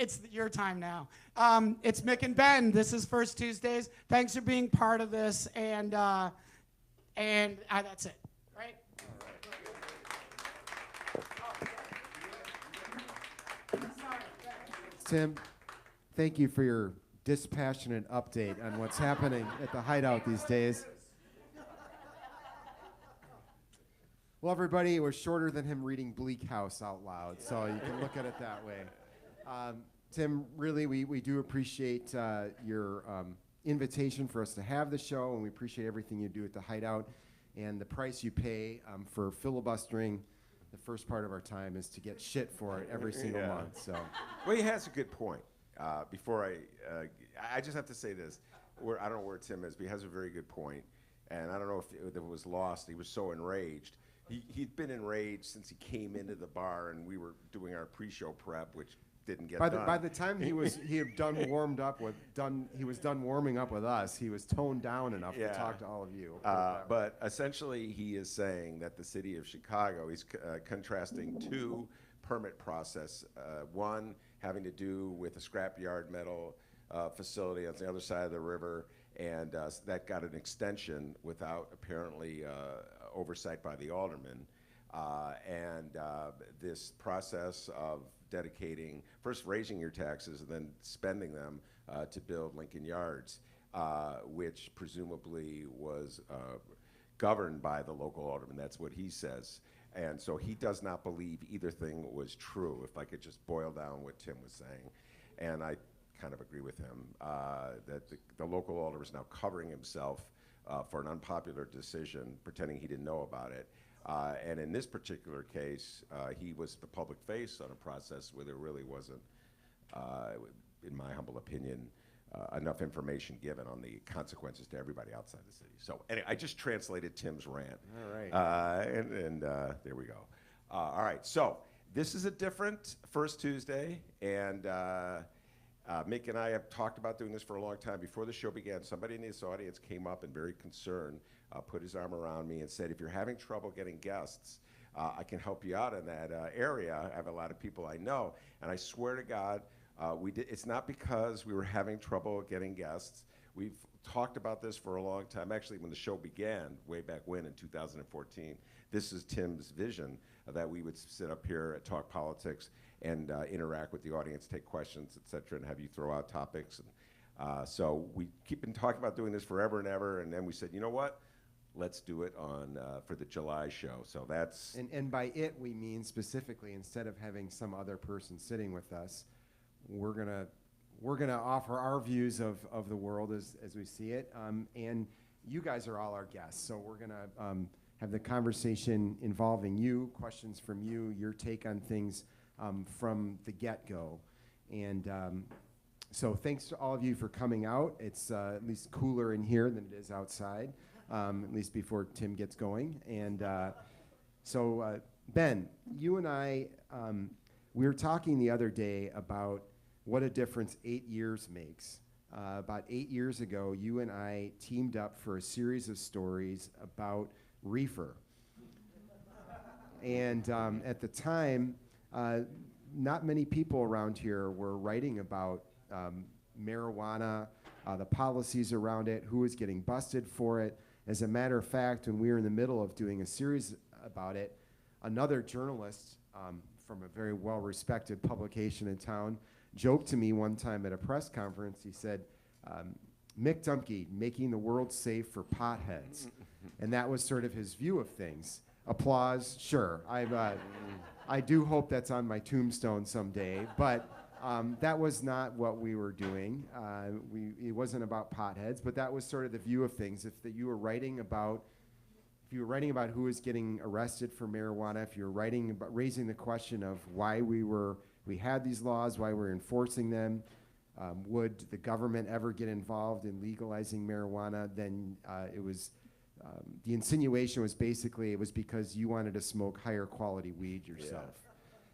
it's your time now. It's Mick and Ben. This is First Tuesdays. Thanks for being part of this, and that's it. Right? Tim, thank you for your dispassionate update on what's happening at the Hideout these days. Well, everybody, it was shorter than him reading Bleak House out loud, so you can look at it that way. Tim, really, we do appreciate your invitation for us to have the show, and we appreciate everything you do at the Hideout. And the price you pay for filibustering the first part of our time is to get shit for it every single month. So, well, he has a good point. Before I just have to say this. I don't know where Tim is, but he has a very good point. And I don't know if it was lost. He was so enraged. He'd been enraged since he came into the bar, and we were doing our pre-show prep, which didn't get done. By the time he was done warming up with us, he was toned down enough to talk to all of you. But essentially, he is saying that the city of Chicago, he's contrasting two permit process. One having to do with a scrapyard metal facility on the other side of the river, and that got an extension without apparently oversight by the alderman. And this process of dedicating, first raising your taxes and then spending them to build Lincoln Yards, which presumably was governed by the local alderman. That's what he says. And so he does not believe either thing was true, if I could just boil down what Tim was saying. And I kind of agree with him, that the local alderman is now covering himself for an unpopular decision, pretending he didn't know about it. And in this particular case, he was the public face on a process where there really wasn't, in my humble opinion, enough information given on the consequences to everybody outside the city. So anyway, I just translated Tim's rant. All right. And there we go. All right, so this is a different First Tuesday, and Mick and I have talked about doing this for a long time. Before the show began, somebody in this audience came up and very concerned, put his arm around me and said, if you're having trouble getting guests, I can help you out in that area. I have a lot of people I know, and I swear to God, it's not because we were having trouble getting guests. We've talked about this for a long time. Actually, when the show began, way back when in 2014, this is Tim's vision that we would sit up here and talk politics and interact with the audience, take questions, et cetera, and have you throw out topics. And, so we keep been talking about doing this forever and ever, and then we said, you know what? Let's do it for the July show. So that's... And by it, we mean specifically, instead of having some other person sitting with us, we're gonna offer our views of the world as we see it, and you guys are all our guests. So we're gonna have the conversation involving you, questions from you, your take on things from the get-go, and so thanks to all of you for coming out. It's at least cooler in here than it is outside, at least before Tim gets going. And so Ben, you and I, we were talking the other day about what a difference 8 years makes. About 8 years ago, you and I teamed up for a series of stories about reefer. And at the time, not many people around here were writing about marijuana, the policies around it, who was getting busted for it. As a matter of fact, when we were in the middle of doing a series about it, another journalist from a very well-respected publication in town joked to me one time at a press conference. He said, Mick Dumke, making the world safe for potheads. And that was sort of his view of things. Applause, sure. I do hope that's on my tombstone someday, but that was not what we were doing. It wasn't about potheads, but that was sort of the view of things. If you were writing about who was getting arrested for marijuana, if you were writing about raising the question of why we had these laws, why we're enforcing them, would the government ever get involved in legalizing marijuana, then it was, the insinuation was basically it was because you wanted to smoke higher quality weed yourself. Yeah.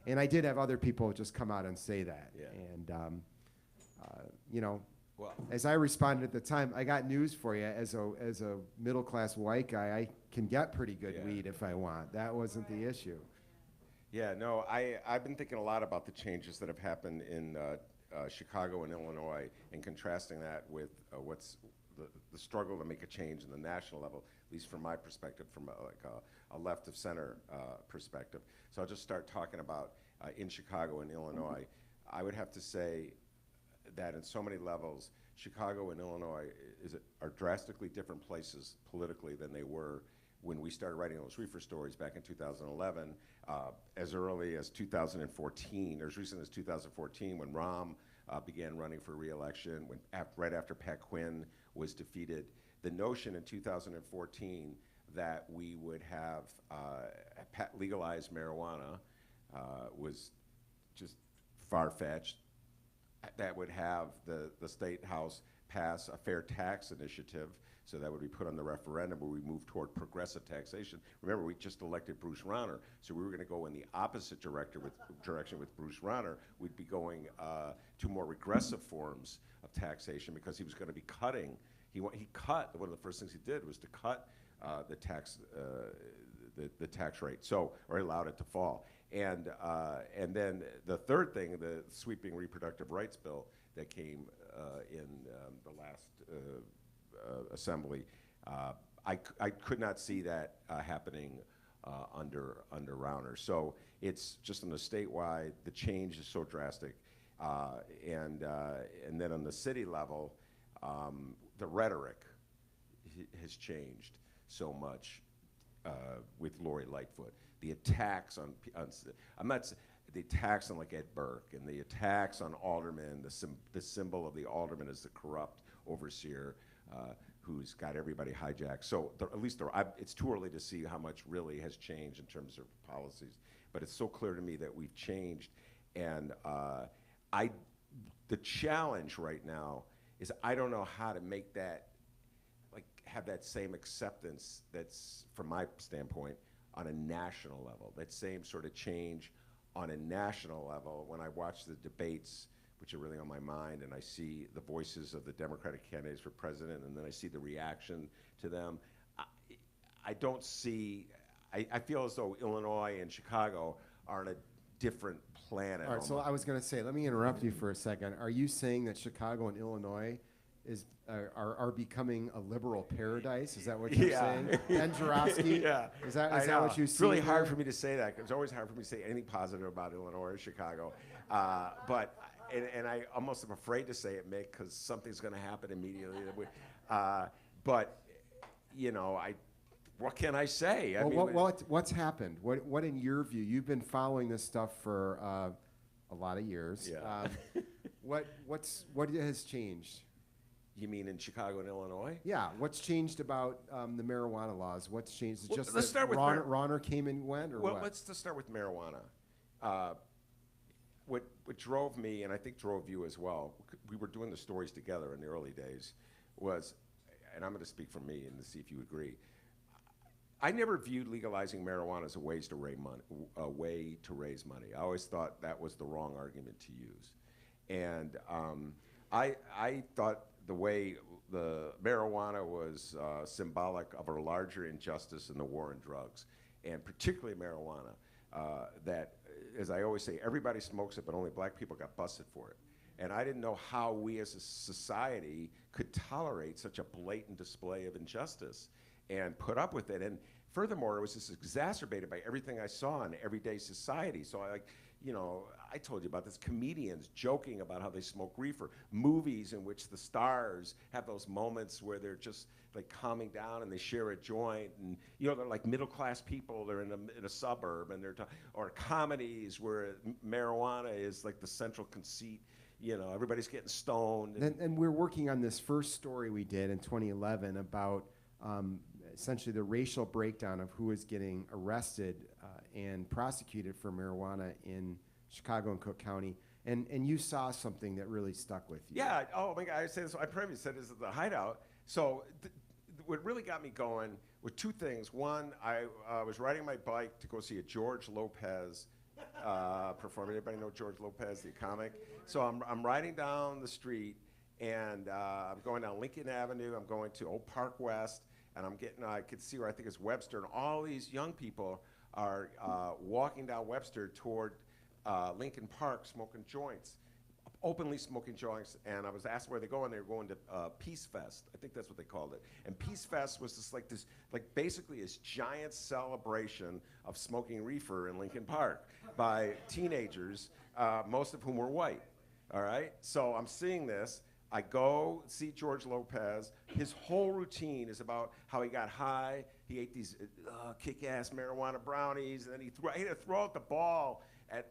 And I did have other people just come out and say that. Yeah. And, well, as I responded at the time, I got news for you. As a middle-class white guy, I can get pretty good weed if I want. That wasn't the issue. Yeah, no, I've been thinking a lot about the changes that have happened in Chicago and Illinois and contrasting that with what's the struggle to make a change in the national level, at least from my perspective, from a left of center perspective. So I'll just start talking about in Chicago and Illinois. I would have to say that in so many levels, Chicago and Illinois are drastically different places politically than they were when we started writing those reefer stories back in 2011, as early as 2014, or as recent as 2014, when Rahm began running for re-election, right after Pat Quinn was defeated. The notion in 2014 that we would have legalized marijuana was just far-fetched. That would have the State House pass a fair tax initiative, so that would be put on the referendum where we move toward progressive taxation. Remember, we just elected Bruce Rauner, so we were going to go in the opposite direction with Bruce Rauner. We'd be going to more regressive forms of taxation because he was going to be cutting. He cut, one of the first things he did was to cut the tax rate, or he allowed it to fall. And then the third thing, the sweeping reproductive rights bill that came in the last assembly, I could not see that happening under Rauner. So it's just on the statewide, the change is so drastic, and then on the city level, the rhetoric has changed so much with Lori Lightfoot. The attacks on the attacks on like Ed Burke and the attacks on aldermen, the symbol of the alderman is the corrupt overseer who's got everybody hijacked. So it's too early to see how much really has changed in terms of policies, but it's so clear to me that we've changed. And the challenge right now is I don't know how to make that, have that same acceptance that's, from my standpoint, on a national level, that same sort of change on a national level. When I watch the debates, which are really on my mind, and I see the voices of the Democratic candidates for president, and then I see the reaction to them, I don't see, I feel as though Illinois and Chicago are on a different planet. All right, so I was going to say, let me interrupt you for a second. Are you saying that Chicago and Illinois are becoming a liberal paradise? Is that what you're saying? And Joravsky? Yeah. Is that what you see? It's really hard for me to say that. It's always hard for me to say anything positive about Illinois or Chicago. But I almost am afraid to say it, Mick, because something's going to happen immediately. But, what can I say? What's happened? What, in your view, you've been following this stuff for a lot of years. Yeah. What has changed? You mean in Chicago and Illinois? Yeah. What's changed about the marijuana laws? What's changed? It's just let's start with Rauner came and went, or what? Let's start with marijuana. What drove me, and I think drove you as well, we were doing the stories together in the early days, was, and I'm going to speak for me and to see if you agree, I never viewed legalizing marijuana as a way to raise money. I always thought that was the wrong argument to use. And I thought the way the marijuana was symbolic of a larger injustice in the war on drugs, and particularly marijuana, that, as I always say, everybody smokes it, but only black people got busted for it. And I didn't know how we as a society could tolerate such a blatant display of injustice and put up with it. And furthermore, it was just exacerbated by everything I saw in everyday society. So I told you about this, comedians joking about how they smoke reefer, movies in which the stars have those moments where they're just like calming down and they share a joint, and they're like middle-class people, they're in a suburb, and or comedies where marijuana is like the central conceit, everybody's getting stoned. And we're working on this first story we did in 2011 about essentially the racial breakdown of who is getting arrested and prosecuted for marijuana in Chicago and Cook County, and you saw something that really stuck with you. Yeah. Oh my God. I say this. I probably said this at the Hideout. So what really got me going were two things. One, I was riding my bike to go see a George Lopez perform. Anybody know George Lopez, the comic? So I'm riding down the street, and I'm going down Lincoln Avenue. I'm going to Old Park West, and I could see where I think it's Webster, and all these young people are walking down Webster toward Lincoln Park smoking joints. openly smoking joints, and I was asked where they're going. They were going to Peace Fest. I think that's what they called it. And Peace Fest was basically this giant celebration of smoking reefer in Lincoln Park by teenagers, most of whom were white. All right? So I'm seeing this. I go see George Lopez. His whole routine is about how he got high. He ate these kick-ass marijuana brownies, and then he had to throw out the ball at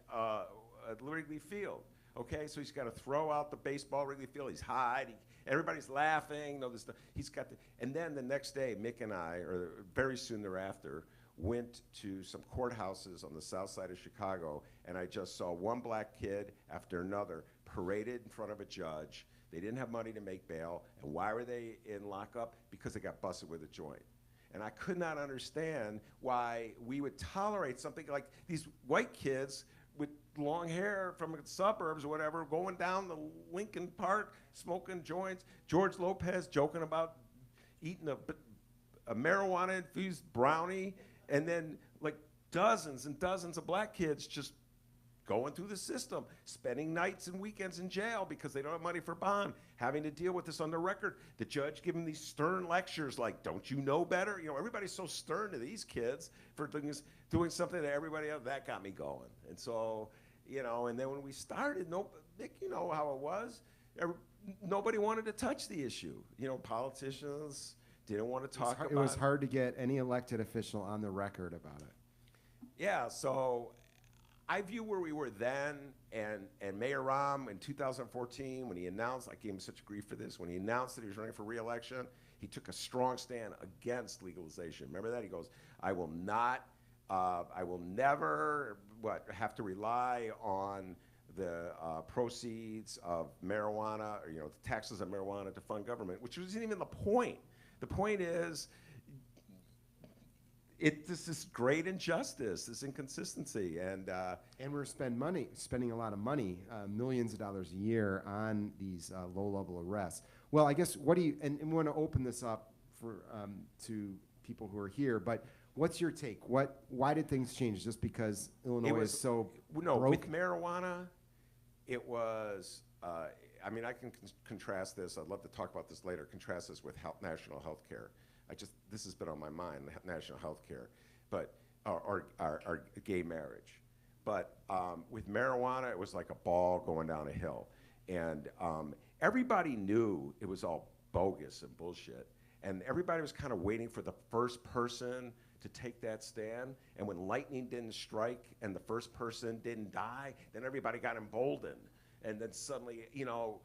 Wrigley Field. Okay, so he's got to throw out the baseball at Wrigley Field. He's high. Everybody's laughing. And then the next day, Mick and I, or very soon thereafter, went to some courthouses on the south side of Chicago, and I just saw one black kid after another paraded in front of a judge. They didn't have money to make bail. And why were they in lockup? Because they got busted with a joint. And I could not understand why we would tolerate something like these white kids with long hair from the suburbs or whatever going down the Lincoln Park, smoking joints. George Lopez joking about eating a marijuana-infused brownie. And then like dozens and dozens of black kids just going through the system, spending nights and weekends in jail because they don't have money for bond, having to deal with this on the record. The judge giving these stern lectures like, don't you know better? You know, everybody's so stern to these kids for doing something that everybody else, that got me going. And so, you know, and then when we started, Nick, you know how it was. Nobody wanted to touch the issue. You know, politicians didn't want to talk about it. It was hard to get any elected official on the record about it. Yeah, so I view where we were then, and Mayor Rahm in 2014, when he announced, I gave him such grief for this, when he announced that he was running for re-election, he took a strong stand against legalization. Remember that? He goes, I will never have to rely on the proceeds of marijuana, or, you know, the taxes on marijuana to fund government, which wasn't even the point. The point is, this is great injustice, this inconsistency, and we're spending a lot of money, millions of dollars a year on these low-level arrests. Well, I guess and we want to open this up for to people who are here, but what's your take? Why did things change? Just because Illinois is so broke? With marijuana, it was. I mean, I can contrast this. I'd love to talk about this later. Contrast this with national health care. This has been on my mind, national health care, but or gay marriage. But with marijuana, it was like a ball going down a hill. And everybody knew it was all bogus and bullshit. And everybody was kind of waiting for the first person to take that stand. And when lightning didn't strike and the first person didn't die, then everybody got emboldened. And then suddenly, you know,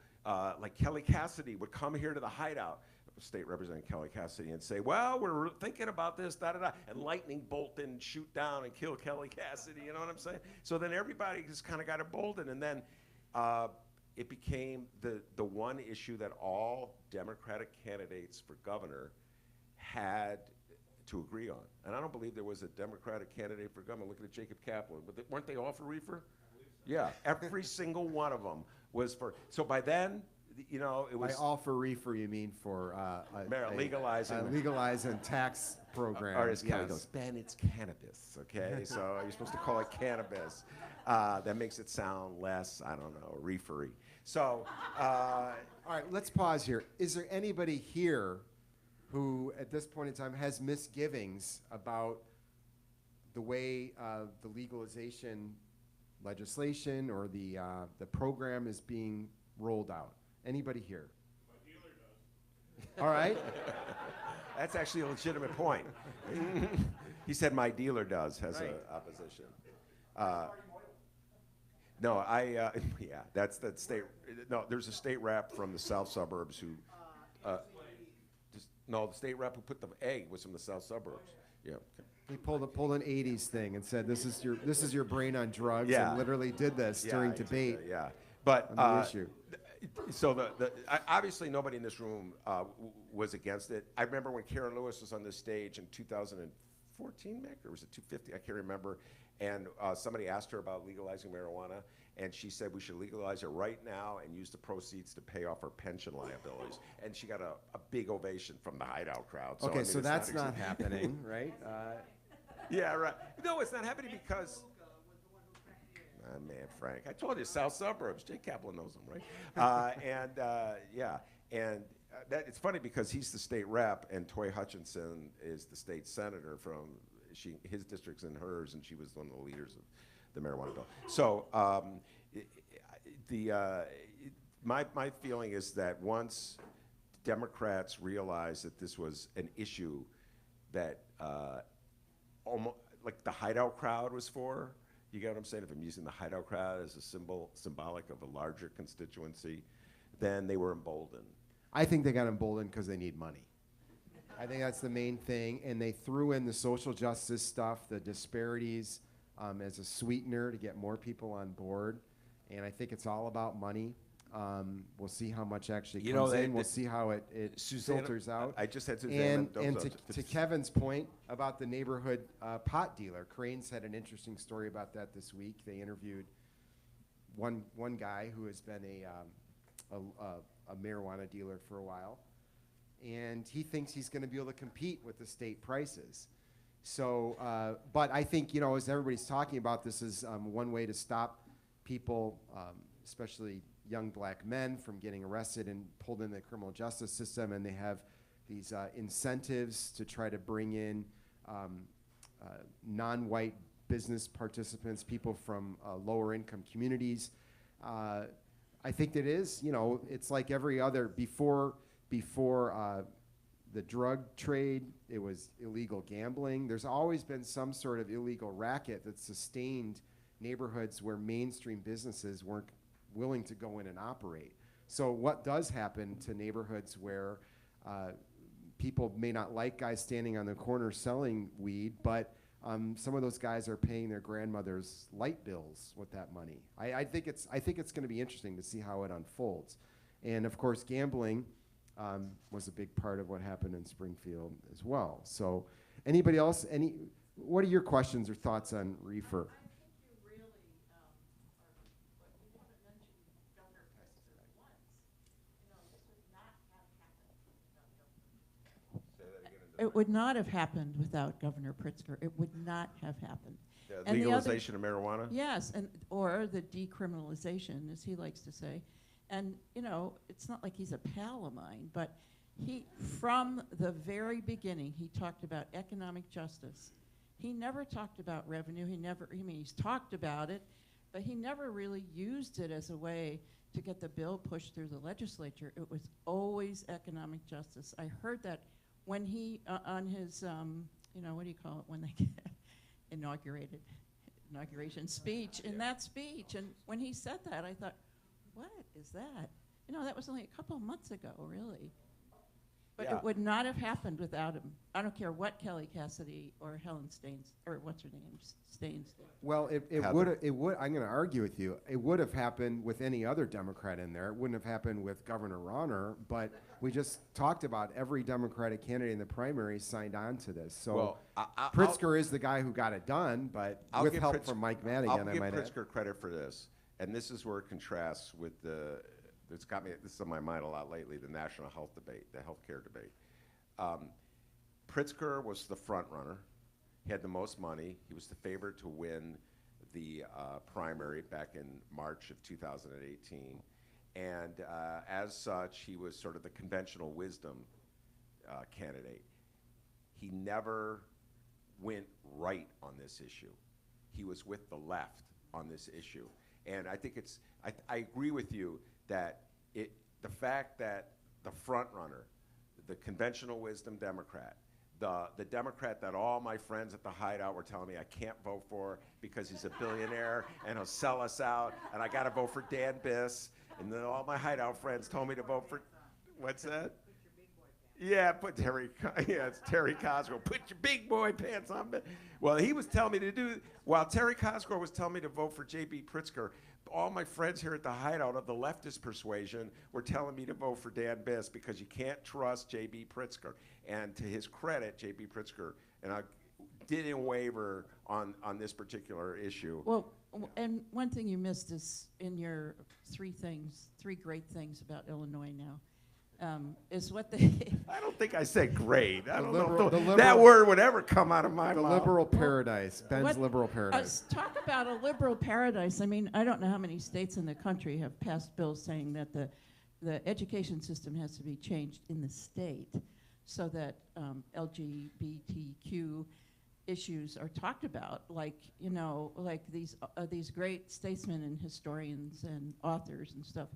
like Kelly Cassidy would come here to the Hideout, State Representative Kelly Cassidy, and say, well, we're thinking about this, da-da-da, and lightning bolt and shoot down and kill Kelly Cassidy, you know what I'm saying? So then everybody just kind of got emboldened, and then it became the one issue that all Democratic candidates for governor had to agree on. And I don't believe there was a Democratic candidate for governor. Look at Jacob Kaplan. Weren't they all for reefer? Yeah, every single one of them was for. So by then, you know, it was. By all for reefer, you mean for legalizing tax programs. Or as Kelly goes, Ben, it's cannabis, okay? So you're supposed to call it cannabis. That makes it sound less, I don't know, reefery. So. All right, let's pause here. Is there anybody here who, at this point in time, has misgivings about the way the legalization legislation or the program is being rolled out? Anybody here? My dealer does. All right. That's actually a legitimate point. He said my dealer has an opposition. No, yeah, that's the state. No, there's a state rep from the south suburbs who, the state rep who put the egg was from the south suburbs. Yeah. He pulled an '80s thing and said, "This is your brain on drugs," Yeah. and literally did this during debate. Yeah, but on the issue. So obviously nobody in this room was against it. I remember when Karen Lewis was on this stage in 2014, Mick, or was it 250? I can't remember. And somebody asked her about legalizing marijuana, and she said we should legalize it right now and use the proceeds to pay off our pension liabilities. And she got a big ovation from the Hideout crowd. So, Okay, I mean, so it's that's not happening, right? Yeah, right. No, it's not happening because. man, Frank. I told you, South Suburbs. Jay Kaplan knows him, right? It's funny because he's the state rep, and Toy Hutchinson is the state senator from his district's in hers, and she was one of the leaders of the marijuana bill. So my feeling is that once Democrats realized that this was an issue that almost like the Hideout crowd was for, you get what I'm saying? If I'm using the Hideout crowd as a symbolic of a larger constituency, then they were emboldened. I think they got emboldened because they need money. I think that's the main thing, and they threw in the social justice stuff, the disparities, as a sweetener to get more people on board, and I think it's all about money. We'll see how much actually comes in. We'll see how it filters out. I just had Susanna. And to Kevin's point about the neighborhood pot dealer, Cranes had an interesting story about that this week. They interviewed one guy who has been a marijuana dealer for a while, and he thinks he's going to be able to compete with the state prices. So, but I think, as everybody's talking about, this is one way to stop people, especially young black men, from getting arrested and pulled in the criminal justice system, and they have these incentives to try to bring in non-white business participants, people from lower income communities. I think that is, it's like every other, before the drug trade, it was illegal gambling. There's always been some sort of illegal racket that sustained neighborhoods where mainstream businesses weren't willing to go in and operate. So what does happen to neighborhoods where people may not like guys standing on the corner selling weed, but some of those guys are paying their grandmother's light bills with that money. I think it's going to be interesting to see how it unfolds. And of course, gambling was a big part of what happened in Springfield as well. So anybody else, what are your questions or thoughts on reefer? It would not have happened without Governor Pritzker. It would not have happened. Yeah, legalization of marijuana? Yes, or the decriminalization, as he likes to say. And, it's not like he's a pal of mine, but from the very beginning, he talked about economic justice. He never talked about revenue. He's talked about it, but he never really used it as a way to get the bill pushed through the legislature. It was always economic justice. I heard that when he, on his, what do you call it, when they get inauguration speech, in that speech, and when he said that, I thought, what is that? That was only a couple of months ago, really. But Yeah. It would not have happened without him. I don't care what Kelly Cassidy or Helen Staines, or what's her name, Staines did. Well, it would. I'm going to argue with you. It would have happened with any other Democrat in there. It wouldn't have happened with Governor Rauner. But we just talked about every Democratic candidate in the primary signed on to this. So Pritzker is the guy who got it done, but with help from Mike Madigan, I'll give Pritzker credit for this, and this is where it contrasts with this is on my mind a lot lately, the national health debate, the healthcare debate. Pritzker was the front runner. He had the most money. He was the favorite to win the primary back in March of 2018. And as such, he was sort of the conventional wisdom candidate. He never went right on this issue. He was with the left on this issue. And I think I agree with you that the fact that the front runner, the conventional wisdom Democrat, the Democrat that all my friends at the Hideout were telling me I can't vote for because he's a billionaire and he'll sell us out, and I got to vote for Dan Biss, and then all my Hideout friends told me to vote for, what's that? Yeah, it's Terry Cosgrove. Put your big boy pants on. Well, he was telling me while Terry Cosgrove was telling me to vote for J.B. Pritzker, all my friends here at the Hideout of the leftist persuasion were telling me to vote for Dan Biss because you can't trust J.B. Pritzker. And to his credit, J.B. Pritzker didn't waver on this particular issue. Well, and one thing you missed is in your three great things about Illinois now. is what they. I don't think I said great. I don't liberal- know the if that liberal- word would ever come out of my The mouth. liberal paradise, Ben's What- liberal paradise. Talk about a liberal paradise. I mean, I don't know how many states in the country have passed bills saying that the education system has to be changed in the state so that LGBTQ issues are talked about, like, you know, like these great statesmen and historians and authors and stuff.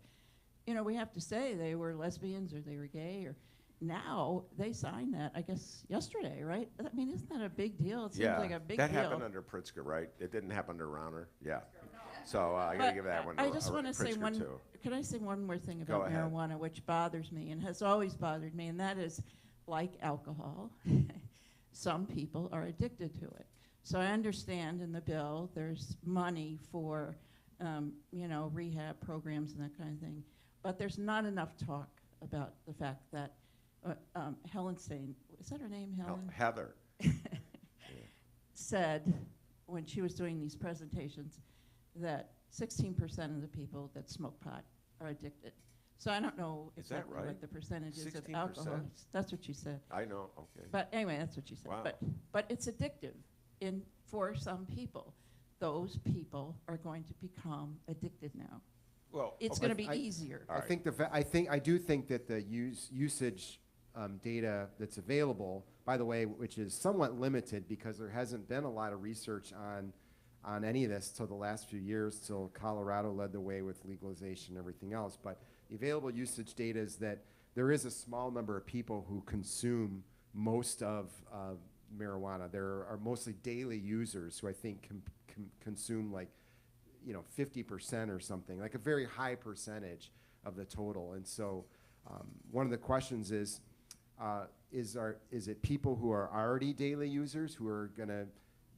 You know, we have to say they were lesbians or they were gay, or now they signed that, I guess, yesterday, right? I mean, isn't that a big deal? It seems like a big that deal. happened under Pritzker, right? It didn't happen under Rauner. Yeah. So I got to But give that one I to just want to say Pritzker, one. too. Could I say one more thing Go about ahead. marijuana, which bothers me and has always bothered me, and that is, like alcohol, some people are addicted to it. So I understand in the bill there's money for, you know, rehab programs and that kind of thing, but there's not enough talk about the fact that Helen Stein, is that her name, Helen? Heather. Said when she was doing these presentations that 16% of the people that smoke pot are addicted. So I don't know Is that exactly right? what the percentage is of 16%? alcohol. That's what she said. I know. Okay. But anyway, that's what she said. Wow. But it's addictive for some people. Those people are going to become addicted now. Well, It's okay. going to be I- easier. All I right. I do think that the usage data that's available, by the way, which is somewhat limited because there hasn't been a lot of research on any of this till the last few years, till Colorado led the way with legalization and everything else. But the available usage data is that there is a small number of people who consume most of marijuana. There are mostly daily users who I think consume like, you know, 50% or something, like a very high percentage of the total. And so one of the questions is it people who are already daily users who are going to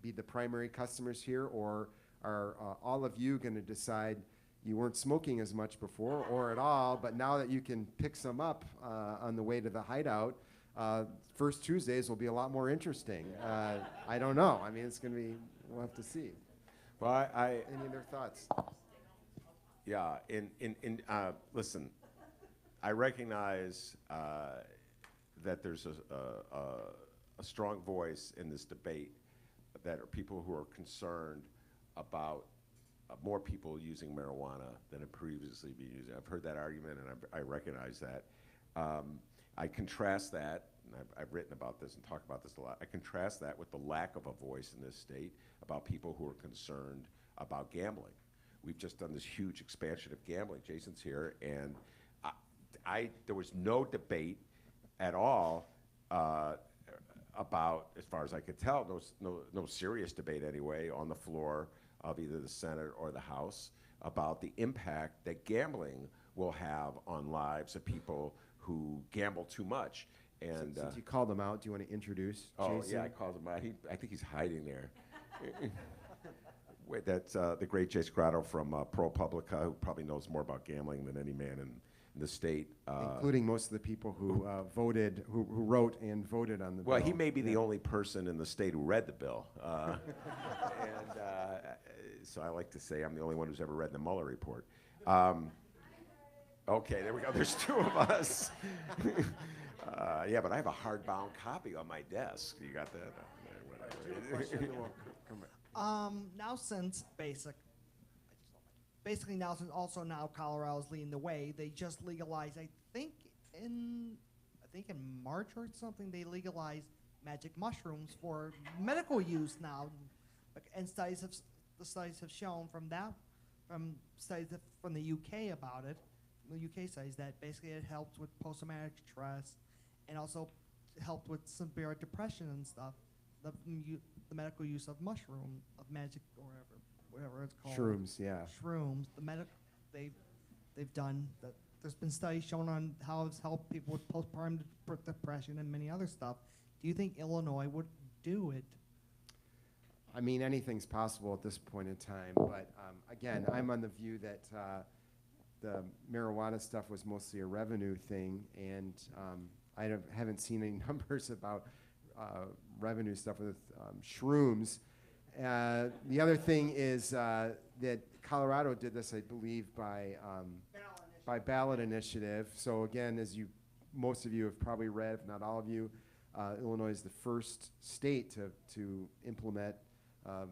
be the primary customers here, or are all of you going to decide you weren't smoking as much before or at all, but now that you can pick some up on the way to the Hideout, first Tuesdays will be a lot more interesting. I don't know. I mean, it's going to be, we'll have to see. Well, Any other thoughts? yeah. Listen, I recognize that there's a strong voice in this debate that are people who are concerned about more people using marijuana than have previously been using. I've heard that argument, and I recognize that. I contrast that, and I've written about this and talked about this a lot. I contrast that with the lack of a voice in this state about people who are concerned about gambling. We've just done this huge expansion of gambling. Jason's here, and there was no debate at all about, as far as I could tell, no serious debate anyway on the floor of either the Senate or the House about the impact that gambling will have on lives of people who gamble too much. And Since you called them out, do you want to introduce Jason? yeah, I called him out. I think he's hiding there. Wait, that's the great Jason Grotto from ProPublica, who probably knows more about gambling than any man in the state. Including most of the people who voted, who wrote and voted on the bill. Well, he may be the only person in the state who read the bill. So I like to say I'm the only one who's ever read the Mueller report. Okay, there we go. There's two of us. Yeah, but I have a hardbound copy on my desk. You got that? Whatever. Now since basically now since also now Colorado's leading the way, they just legalized, I think in March or something, they legalized magic mushrooms for medical use now. And the studies have shown from the UK about it, the UK studies, that basically it helps with post-traumatic stress and also helped with severe depression and stuff. The medical use of magic or whatever it's called. Shrooms, yeah. Shrooms. They've done that. There's been studies shown on how it's helped people with postpartum depression and many other stuff. Do you think Illinois would do it? I mean, anything's possible at this point in time, but again, I'm on the view that the marijuana stuff was mostly a revenue thing, and I haven't seen any numbers about revenue stuff with shrooms. The other thing is that Colorado did this, I believe, by ballot initiative. So again, as you most of you have probably read, if not all of you, Illinois is the first state to implement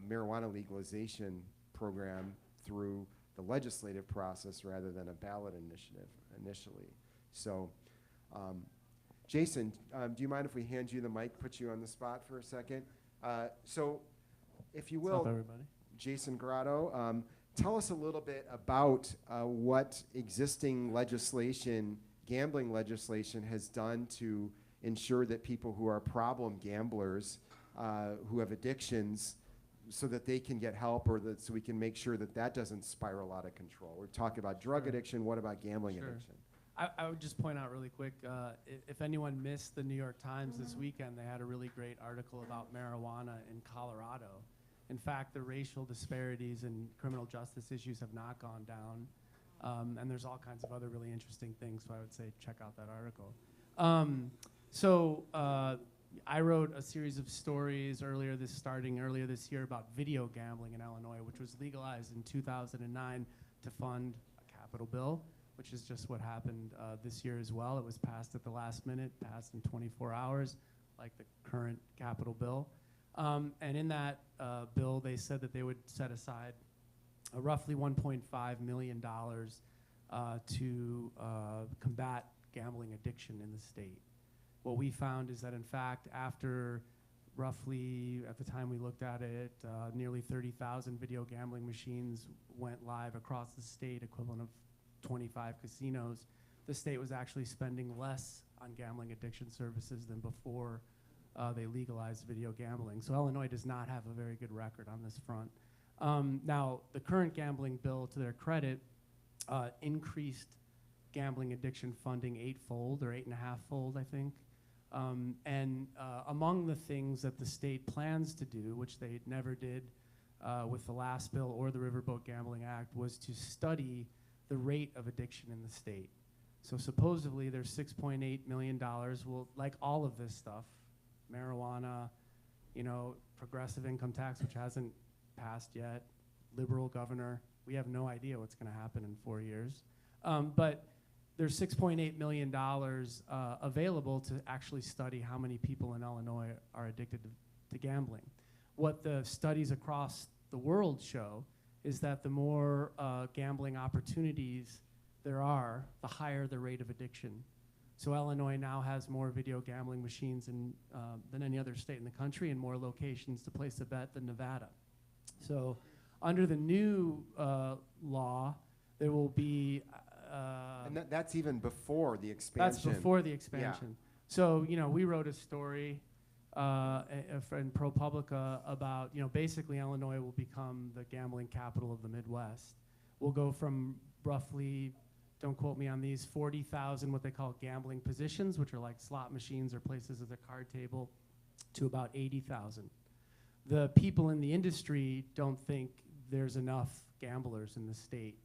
marijuana legalization program through the legislative process rather than a ballot initiative initially. So, Jason, do you mind if we hand you the mic, put you on the spot for a second? So, if you will, everybody. Jason Grotto, tell us a little bit about what existing legislation, gambling legislation, has done to ensure that people who are problem gamblers, who have addictions, so that they can get help, or so we can make sure that that doesn't spiral out of control. We're talking about drug addiction. What about gambling addiction? I would just point out really quick, if anyone missed the New York Times this weekend, they had a really great article about marijuana in Colorado. In fact, the racial disparities and criminal justice issues have not gone down, and there's all kinds of other really interesting things, so I would say check out that article. I wrote a series of stories earlier this year about video gambling in Illinois, which was legalized in 2009 to fund a capital bill, which is just what happened this year as well. It was passed at the last minute, passed in 24 hours, like the current capital bill. And in that bill, they said that they would set aside roughly $1.5 million to combat gambling addiction in the state. What we found is that, in fact, after roughly, at the time we looked at it, nearly 30,000 video gambling machines went live across the state, equivalent of 25 casinos, the state was actually spending less on gambling addiction services than before they legalized video gambling. So Illinois does not have a very good record on this front. Now, the current gambling bill, to their credit, increased gambling addiction funding 8-fold or 8.5-fold, I think. Among the things that the state plans to do, which they never did with the last bill or the Riverboat Gambling Act, was to study the rate of addiction in the state. So supposedly there's $6.8 million. Well, like all of this stuff, marijuana, progressive income tax, which hasn't passed yet, liberal governor, we have no idea what's going to happen in 4 years. But there's $6.8 million available to actually study how many people in Illinois are addicted to gambling. What the studies across the world show is that the more gambling opportunities there are, the higher the rate of addiction. So Illinois now has more video gambling machines than any other state in the country, and more locations to place a bet than Nevada. So under the new law, there will be and that's even before the expansion. That's before the expansion. Yeah. So, we wrote a story in ProPublica about, basically Illinois will become the gambling capital of the Midwest. We'll go from roughly, don't quote me on these, 40,000 what they call gambling positions, which are like slot machines or places at the card table, to about 80,000. The people in the industry don't think there's enough gamblers in the state.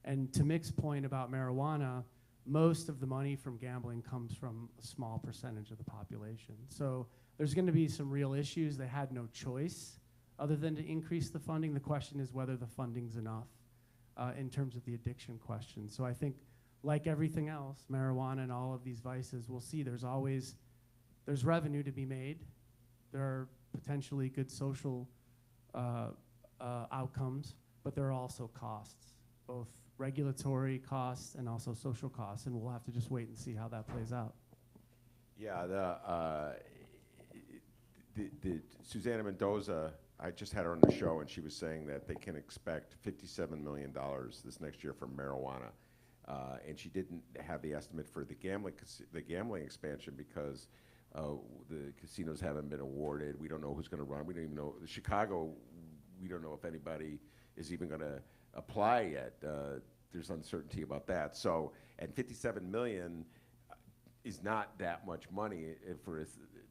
And to Mick's point about marijuana, most of the money from gambling comes from a small percentage of the population. So there's going to be some real issues. They had no choice other than to increase the funding. The question is whether the funding's enough in terms of the addiction question. So I think, like everything else, marijuana and all of these vices, we'll see there's revenue to be made. There are potentially good social outcomes, but there are also costs, both regulatory costs and also social costs, and we'll have to just wait and see how that plays out. Yeah, the Susanna Mendoza, I just had her on the show, and she was saying that they can expect $57 million this next year for marijuana, and she didn't have the estimate for the gambling expansion because the casinos haven't been awarded. We don't know who's going to run. We don't even know Chicago. We don't know if anybody is even going to apply yet. There's uncertainty about that. So, and $57 million is not that much money in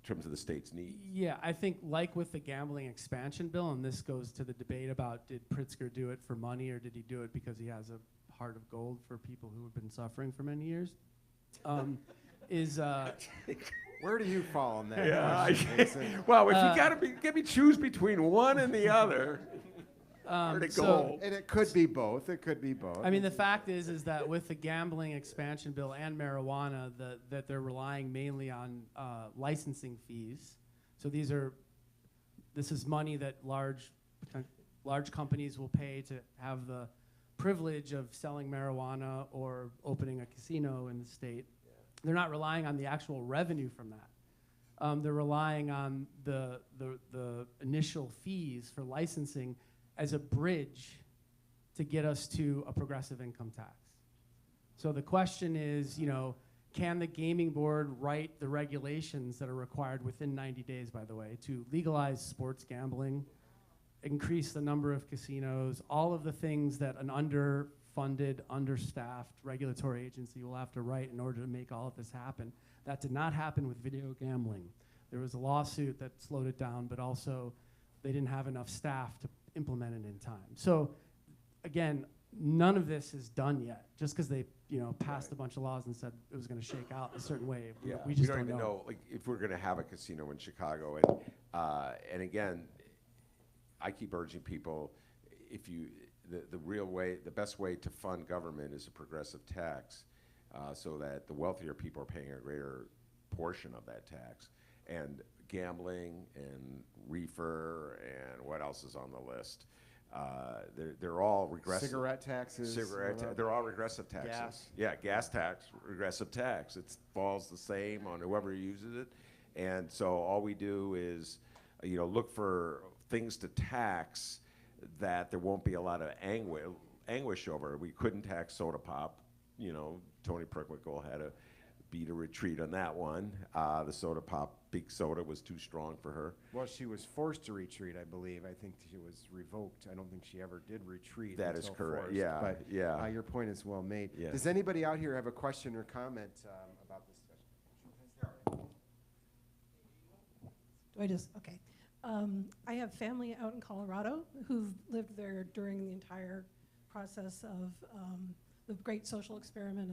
terms of the state's need. Yeah, I think like with the gambling expansion bill, and this goes to the debate about did Pritzker do it for money or did he do it because he has a heart of gold for people who have been suffering for many years, Where do you fall on that? Yeah, question, Jason? well, if you got to choose between one and the other. Where'd it So, go? And it could be both. It could be both. I mean, the fact is that with the gambling expansion bill and marijuana, that they're relying mainly on licensing fees. So this is money that large companies will pay to have the privilege of selling marijuana or opening a casino in the state. They're not relying on the actual revenue from that. They're relying on the initial fees for licensing as a bridge to get us to a progressive income tax. So the question is, can the gaming board write the regulations that are required within 90 days, by the way, to legalize sports gambling, increase the number of casinos, all of the things that an underfunded, understaffed regulatory agency will have to write in order to make all of this happen. That did not happen with video gambling. There was a lawsuit that slowed it down, but also they didn't have enough staff to implement it in time. So again, none of this is done yet. Just because they passed a bunch of laws and said it was going to shake out a certain way, Yeah, we just don't don't even know. like if we're going to have a casino in Chicago, and again, I keep urging people, the real way, the best way to fund government is a progressive tax, so that the wealthier people are paying a greater portion of that tax, and gambling and reefer and what else is on the list. They're all regressive. Cigarette taxes. They're all regressive taxes. Gas. Yeah, gas tax, regressive tax. It falls the same on whoever uses it. And so all we do is, look for things to tax that there won't be a lot of anguish over. We couldn't tax soda pop. Tony Perkwinkle had to beat a retreat on that one. The soda pop, big soda, was too strong for her. Well, she was forced to retreat, I believe. I think she was revoked. I don't think she ever did retreat. That is until correct. forced. Yeah, But yeah. your point is well made. Yeah. Does anybody out here have a question or comment about this discussion? Do I just, okay. I have family out in Colorado who've lived there during the entire process of the great social experiment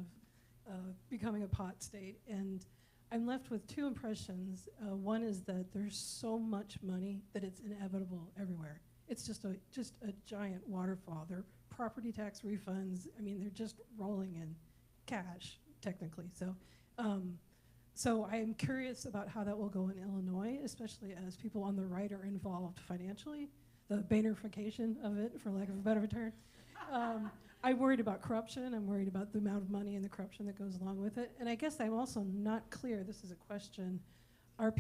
of becoming a pot state. And I'm left with two impressions. One is that there's so much money that it's inevitable everywhere. It's just a giant waterfall. There are property tax refunds. I mean, they're just rolling in cash, technically. So I'm curious about how that will go in Illinois, especially as people on the right are involved financially, the Boehnerfication of it, for lack of a better term. I'm worried about corruption. I'm worried about the amount of money and the corruption that goes along with it. And I guess I'm also not clear, this is a question, are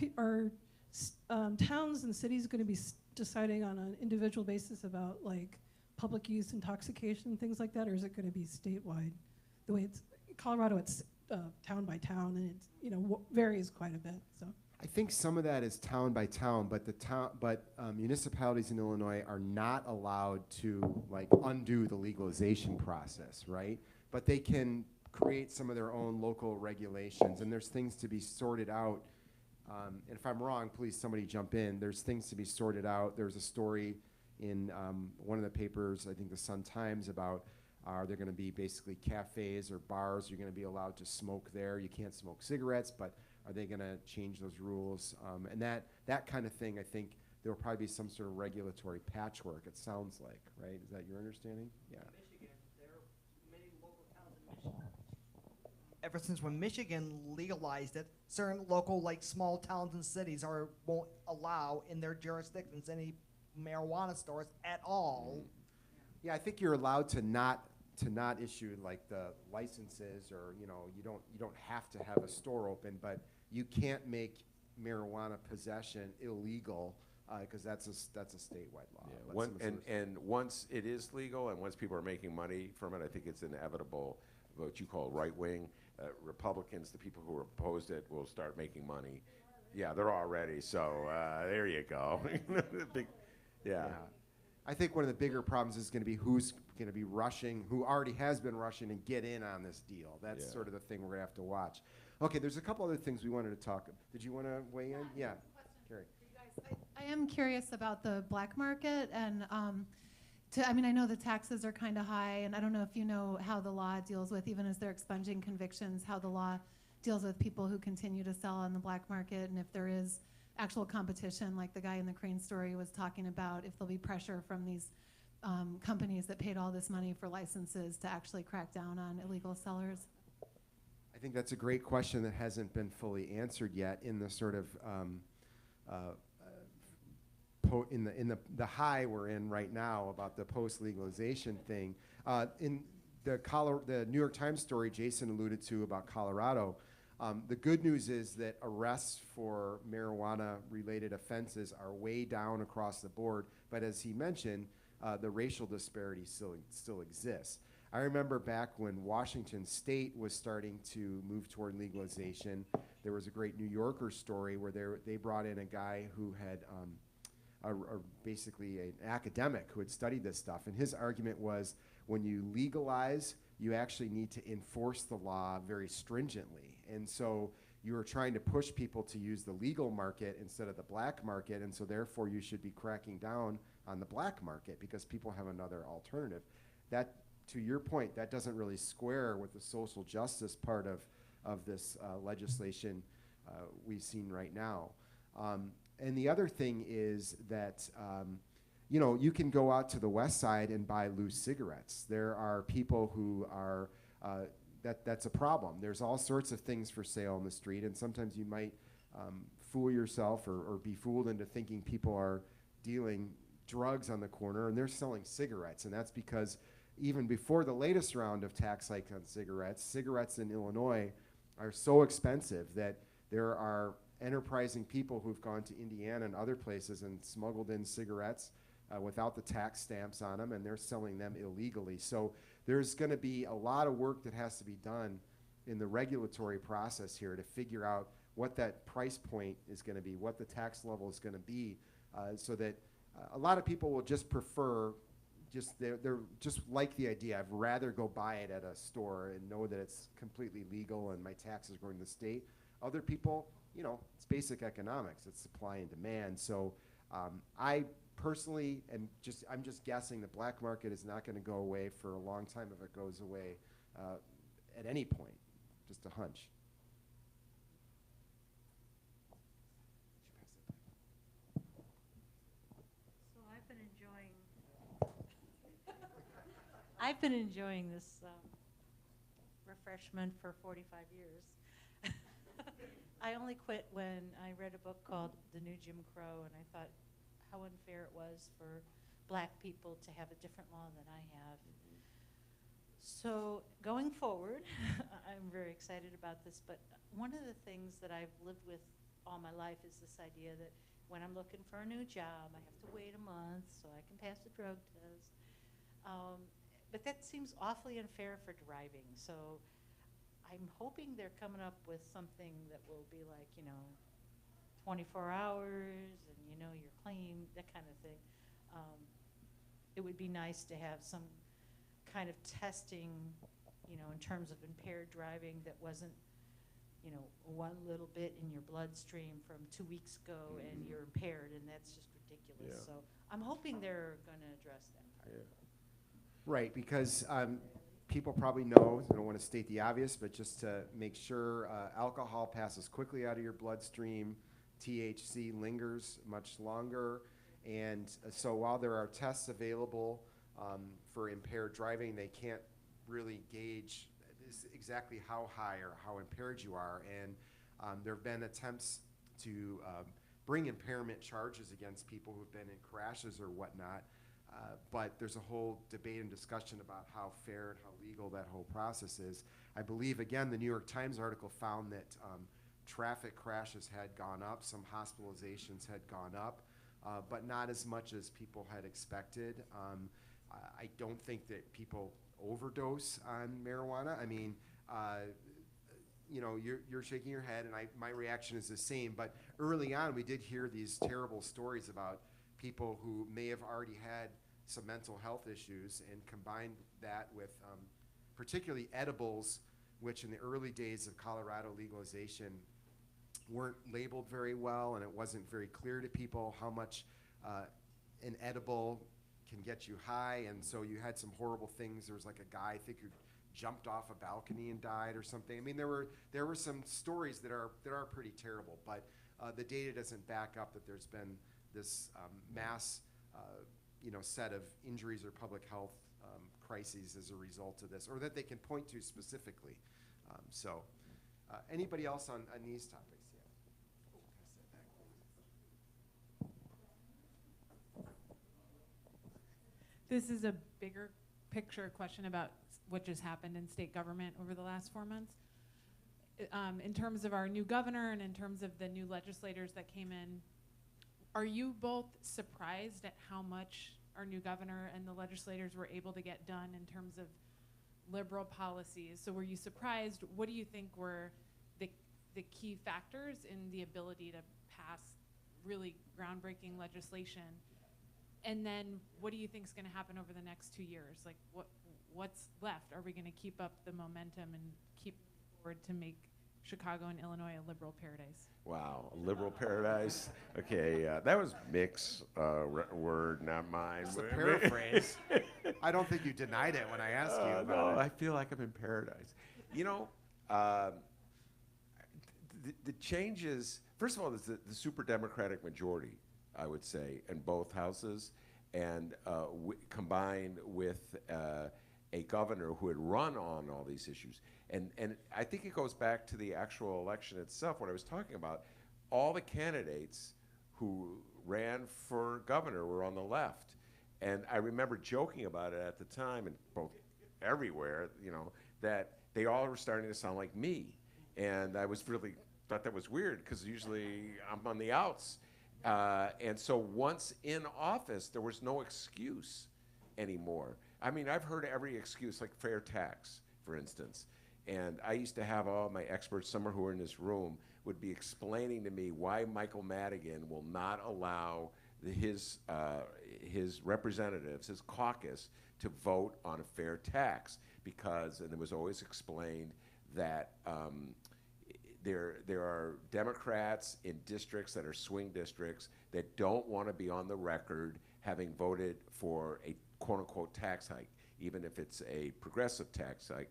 towns and cities going to be deciding on an individual basis about like public use, intoxication, things like that, or is it going to be statewide? The way it's, Colorado, it's town by town, and it's varies quite a bit. So I think some of that is town by town, but municipalities in Illinois are not allowed to undo the legalization process, right? But they can create some of their own local regulations, and there's things to be sorted out. And if I'm wrong, please somebody jump in. There's things to be sorted out. There's a story in one of the papers, I think the Sun-Times, about are there going to be basically cafes or bars? You're going to be allowed to smoke there. You can't smoke cigarettes, but are they going to change those rules? And that kind of thing, I think there will probably be some sort of regulatory patchwork, it sounds like, right? Is that your understanding? Yeah. Michigan, there are many local towns in Michigan. Ever since when Michigan legalized it, certain local, small towns and cities won't allow in their jurisdictions any marijuana stores at all. Yeah, I think you're allowed to not issue the licenses, or you don't have to have a store open, but you can't make marijuana possession illegal because that's a statewide law. Yeah. And once it is legal and once people are making money from it, I think it's inevitable. What you call right wing Republicans, the people who opposed it, will start making money. Yeah, they're already. So there you go. Yeah. I think one of the bigger problems is going to be who's going to be rushing, who already has been rushing, and get in on this deal. That's sort of the thing we're going to have to watch. Okay, there's a couple other things we wanted to talk. Did you want to weigh in? Yeah, Carrie. I am curious about the black market, and I know the taxes are kind of high, and I don't know if you know how the law deals with, even as they're expunging convictions, how the law deals with people who continue to sell on the black market, and if there is actual competition, like the guy in the Crane story was talking about, if there'll be pressure from these companies that paid all this money for licenses to actually crack down on illegal sellers? I think that's a great question that hasn't been fully answered yet in the sort of in the high we're in right now about the post-legalization thing. In the New York Times story Jason alluded to about Colorado, the good news is that arrests for marijuana-related offenses are way down across the board, but as he mentioned, the racial disparity still exists. I remember back when Washington State was starting to move toward legalization, there was a great New Yorker story where they brought in a guy who had basically an academic who had studied this stuff, and his argument was when you legalize, you actually need to enforce the law very stringently. And so you were trying to push people to use the legal market instead of the black market, and so therefore you should be cracking down on the black market because people have another alternative. That, to your point, that doesn't really square with the social justice part of this legislation we've seen right now. And the other thing is that you can go out to the west side and buy loose cigarettes. There are people who are, that's a problem. There's all sorts of things for sale on the street, and sometimes you might fool yourself or be fooled into thinking people are dealing drugs on the corner, and they're selling cigarettes. And that's because even before the latest round of tax hikes on cigarettes, cigarettes in Illinois are so expensive that there are enterprising people who've gone to Indiana and other places and smuggled in cigarettes without the tax stamps on them, and they're selling them illegally. So there's going to be a lot of work that has to be done in the regulatory process here to figure out what that price point is going to be, what the tax level is going to be, so that a lot of people will just prefer, they're just like the idea. I'd rather go buy it at a store and know that it's completely legal and my taxes are going to the state. Other people, it's basic economics. It's supply and demand. So I personally, I'm just guessing the black market is not going to go away for a long time if it goes away at any point. Just a hunch. So I've been enjoying this refreshment for 45 years. I only quit when I read a book called The New Jim Crow, and I thought how unfair it was for black people to have a different law than I have. So going forward, I'm very excited about this, but one of the things that I've lived with all my life is this idea that when I'm looking for a new job, I have to wait a month so I can pass the drug test. But that seems awfully unfair for driving. So I'm hoping they're coming up with something that will be like, 24 hours and you're clean, that kind of thing. It would be nice to have some kind of testing, in terms of impaired driving that wasn't, one little bit in your bloodstream from 2 weeks ago and you're impaired, and that's just ridiculous. Yeah. So I'm hoping they're going to address that part. Yeah. Right, because people probably know, I don't want to state the obvious, but just to make sure, alcohol passes quickly out of your bloodstream, THC lingers much longer, and so while there are tests available for impaired driving, they can't really gauge exactly how high or how impaired you are, and there have been attempts to bring impairment charges against people who've been in crashes or whatnot. But there's a whole debate and discussion about how fair and how legal that whole process is. I believe, again, the New York Times article found that traffic crashes had gone up, some hospitalizations had gone up, but not as much as people had expected. I don't think that people overdose on marijuana. I mean, you're shaking your head, and my reaction is the same. But early on, we did hear these terrible stories about people who may have already had some mental health issues and combined that with particularly edibles, which in the early days of Colorado legalization weren't labeled very well, and it wasn't very clear to people how much an edible can get you high, and so you had some horrible things. There was like a guy, I think, who jumped off a balcony and died or something. I mean, there were some stories that are pretty terrible, but the data doesn't back up that there's been this mass set of injuries or public health crises as a result of this, or that they can point to specifically. Anybody else on these topics? This is a bigger picture question about what just happened in state government over the last 4 months. In terms of our new governor and in terms of the new legislators that came in, are you both surprised at how much our new governor and the legislators were able to get done in terms of liberal policies? So were you surprised? What do you think were the key factors in the ability to pass really groundbreaking legislation? And then what do you think is going to happen over the next 2 years? Like what's left? Are we going to keep up the momentum and keep forward to make Chicago and Illinois a liberal paradise? Wow, a liberal paradise. Okay, that was Mick's word, not mine. It's a paraphrase. I don't think you denied it when I asked you about no, it. I feel like I'm in paradise. The changes, first of all, there's the super Democratic majority, I would say, in both houses, and combined with a governor who had run on all these issues. And I think it goes back to the actual election itself, what I was talking about. All the candidates who ran for governor were on the left. And I remember joking about it at the time, and both everywhere, that they all were starting to sound like me. And I was really thought that was weird, because usually I'm on the outs. And so once in office, there was no excuse anymore. I mean, I've heard every excuse, like fair tax, for instance. And I used to have all my experts, some who are in this room, would be explaining to me why Michael Madigan will not allow his representatives, his caucus, to vote on a fair tax, because, and it was always explained that there are Democrats in districts that are swing districts that don't want to be on the record having voted for a quote-unquote tax hike, even if it's a progressive tax hike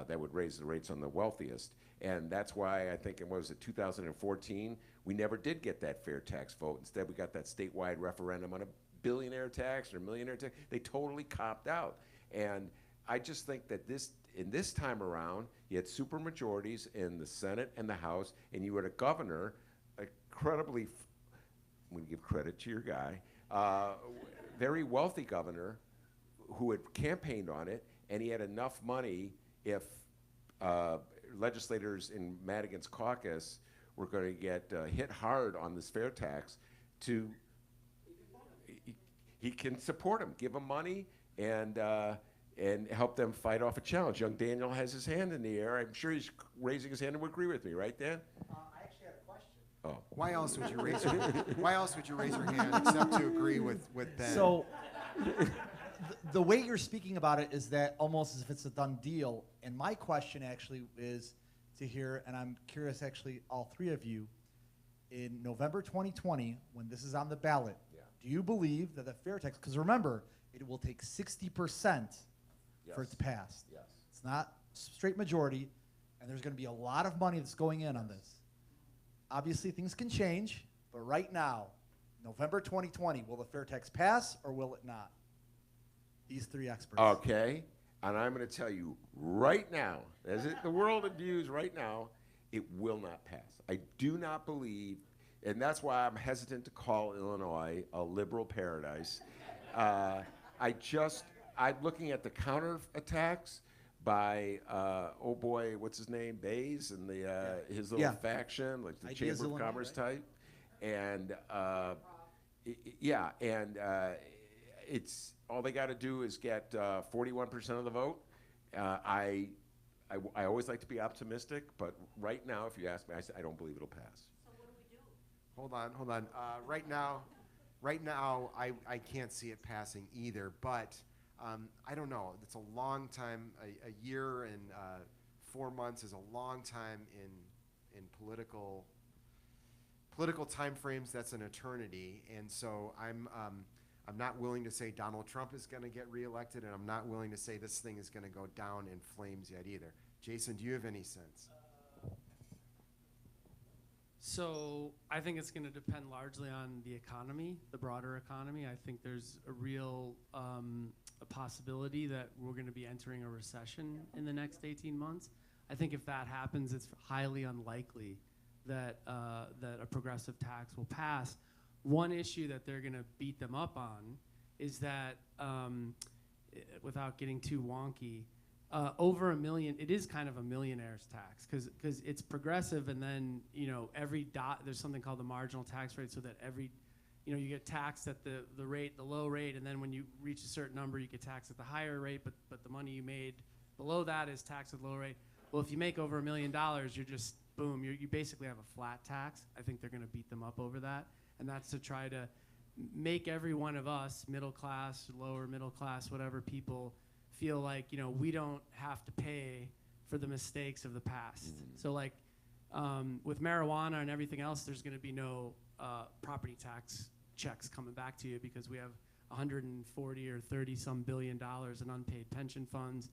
that would raise the rates on the wealthiest. And that's why I think, what was it, 2014, we never did get that fair tax vote. Instead, we got that statewide referendum on a billionaire tax or millionaire tax. They totally copped out. And I just think that in this time around, you had super majorities in the Senate and the House, and you had a governor, incredibly, I'm going to give credit to your guy, very wealthy governor who had campaigned on it, and he had enough money if legislators in Madigan's caucus were going to get hit hard on this fair tax to, he can support them, give them money, and help them fight off a challenge. Young Daniel has his hand in the air. I'm sure he's raising his hand and would agree with me, right, Dan? I actually had a question. Oh. Why else would you raise your Why else would you raise your hand except to agree with Ben? So, the way you're speaking about it is that almost as if it's a done deal. And my question actually is to hear, and I'm curious actually, all three of you, in November 2020, when this is on the ballot, do you believe that the fair tax, because remember, it will take 60% for it to pass. Yes. It's not straight majority, and there's going to be a lot of money that's going in on this. Obviously, things can change, but right now, November 2020, will the fair tax pass or will it not? These three experts. Okay, and I'm going to tell you right now, as the world of news right now, it will not pass. I do not believe, and that's why I'm hesitant to call Illinois a liberal paradise. I'm looking at the counterattacks by, oh boy, what's his name, Bays, and his little faction, like the Ideas Chamber of Illinois, Commerce right? type. And it's all they got to do is get 41% of the vote. I always like to be optimistic, but right now, if you ask me, I don't believe it'll pass. So what do we do? Hold on. Right now, I can't see it passing either, but I don't know. It's a long time. A year and 4 months is a long time in political time frames. That's an eternity, and so I'm not willing to say Donald Trump is going to get reelected, and I'm not willing to say this thing is going to go down in flames yet either. Jason, do you have any sense? So I think it's going to depend largely on the economy, the broader economy. I think there's a real a possibility that we're going to be entering a recession in the next 18 months. I think if that happens, it's highly unlikely that that a progressive tax will pass. One issue that they're going to beat them up on is that, without getting too wonky, over $1 million, it is kind of a millionaire's tax because it's progressive, and then there's something called the marginal tax rate, so that you get taxed at the low rate, and then when you reach a certain number, you get taxed at the higher rate, but the money you made below that is taxed at the low rate. Well, if you make over $1 million, you're just boom, you basically have a flat tax. I think they're going to beat them up over that, and that's to try to make every one of us, middle class, lower middle class, whatever people, feel like we don't have to pay for the mistakes of the past. So like with marijuana and everything else, there's going to be no property tax checks coming back to you because we have 140 or 30 some $billion in unpaid pension funds.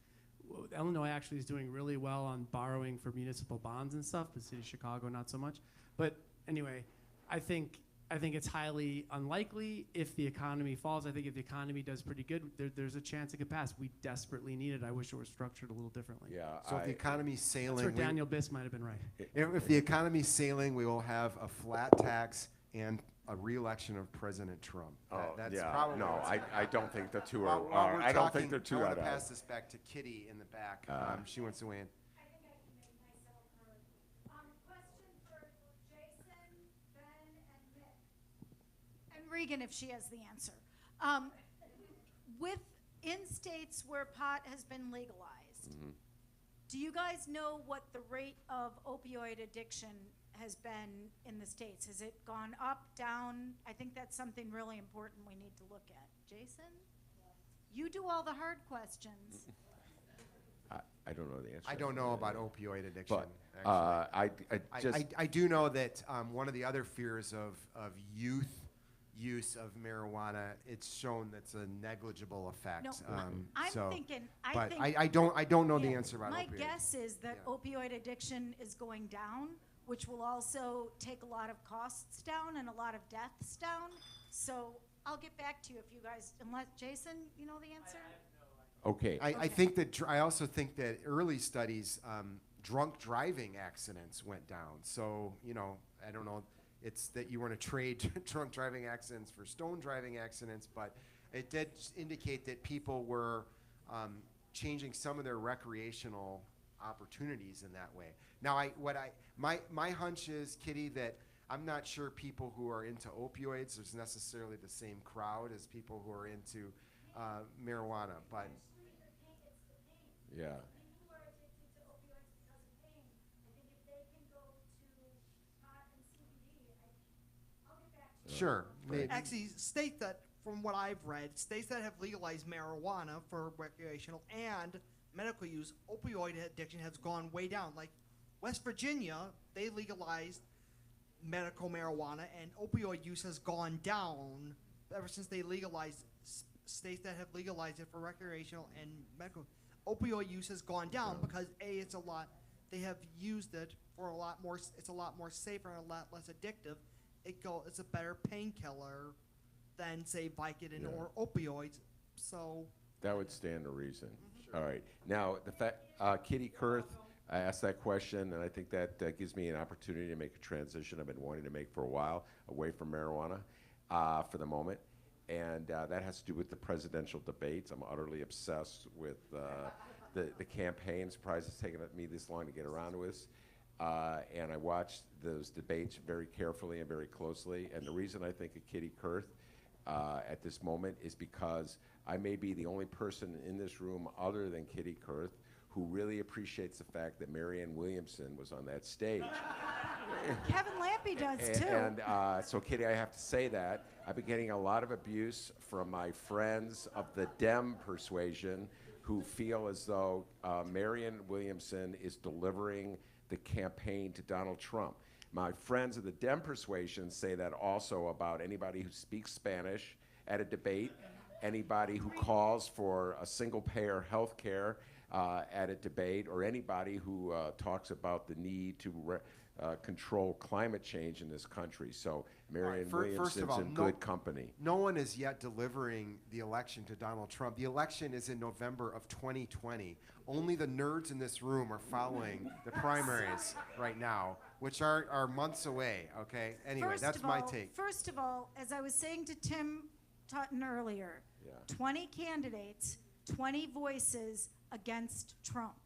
Illinois actually is doing really well on borrowing for municipal bonds and stuff. The city of Chicago, not so much. But anyway, I think it's highly unlikely if the economy falls. I think if the economy does pretty good, there's a chance it could pass. We desperately need it. I wish it were structured a little differently. Yeah. So if the economy's sailing, That's where Daniel Biss might have been right. If the economy's sailing, we will have a flat tax and a re-election of President Trump. That's probably no. I don't think the two While are. we're I don't talking, think they're two I want out to of. pass this back to Kitty in the back. She wants to weigh in. I think I can make myself heard. Question for Jason, Ben, and Mick. And Regan, if she has the answer. In states where pot has been legalized, do you guys know what the rate of opioid addiction has been in the states? Has it gone up, down? I think that's something really important we need to look at. Jason? You do all the hard questions. I don't know the answer. I don't know about opioid addiction. But actually. I do know that one of the other fears of youth use of marijuana, it's shown that's a negligible effect. No, so, I'm thinking. But think, I don't know the answer about my opioids. guess is that opioid addiction is going down, which will also take a lot of costs down and a lot of deaths down. So I'll get back to you if you guys, unless Jason, you know the answer? Okay. I think that I also think that early studies, drunk driving accidents went down. So I don't know. It's that you want to trade drunk driving accidents for stone driving accidents, but it did indicate that people were changing some of their recreational opportunities in that way. Now, my hunch is, Kitty, that I'm not sure people who are into opioids is necessarily the same crowd as people who are into marijuana, but yeah. People who are addicted to opioids because of pain. I think if they can go to pot and CBD, I'll get back to you. sure. Maybe. Actually, states that, from what I've read, states that have legalized marijuana for recreational and medical use, opioid addiction has gone way down. Like West Virginia, they legalized medical marijuana, and opioid use has gone down ever since they legalized. States that have legalized it for recreational and medical, opioid use has gone down because it's a lot. They have used it for a lot more. It's a lot more safer and a lot less addictive. It's a better painkiller than say Vicodin or opioids. So That would stand to reason. All right. Now, the fact, Kitty Kurth, I asked that question, and I think that gives me an opportunity to make a transition I've been wanting to make for a while, away from marijuana for the moment. And that has to do with the presidential debates. I'm utterly obsessed with the campaign. Surprised it's taken me this long to get around to this. And I watched those debates very carefully and very closely. And the reason I think of Kitty Kurth at this moment is because I may be the only person in this room other than Kitty Kurth who really appreciates the fact that Marianne Williamson was on that stage. Kevin Lampy does too. And so, Kitty, I have to say that. I've been getting a lot of abuse from my friends of the Dem persuasion who feel as though Marianne Williamson is delivering the campaign to Donald Trump. My friends of the Dem persuasion say that also about anybody who speaks Spanish at a debate, anybody who calls for a single-payer health care, at a debate, or anybody who talks about the need to control climate change in this country. So Marianne Williamson's in good company. No one is yet delivering the election to Donald Trump. The election is in November of 2020. Only the nerds in this room are following the primaries right now, which are months away, okay? Anyway, that's my take. First of all, as I was saying to Tim Tutton earlier, 20 candidates, 20 voices against Trump.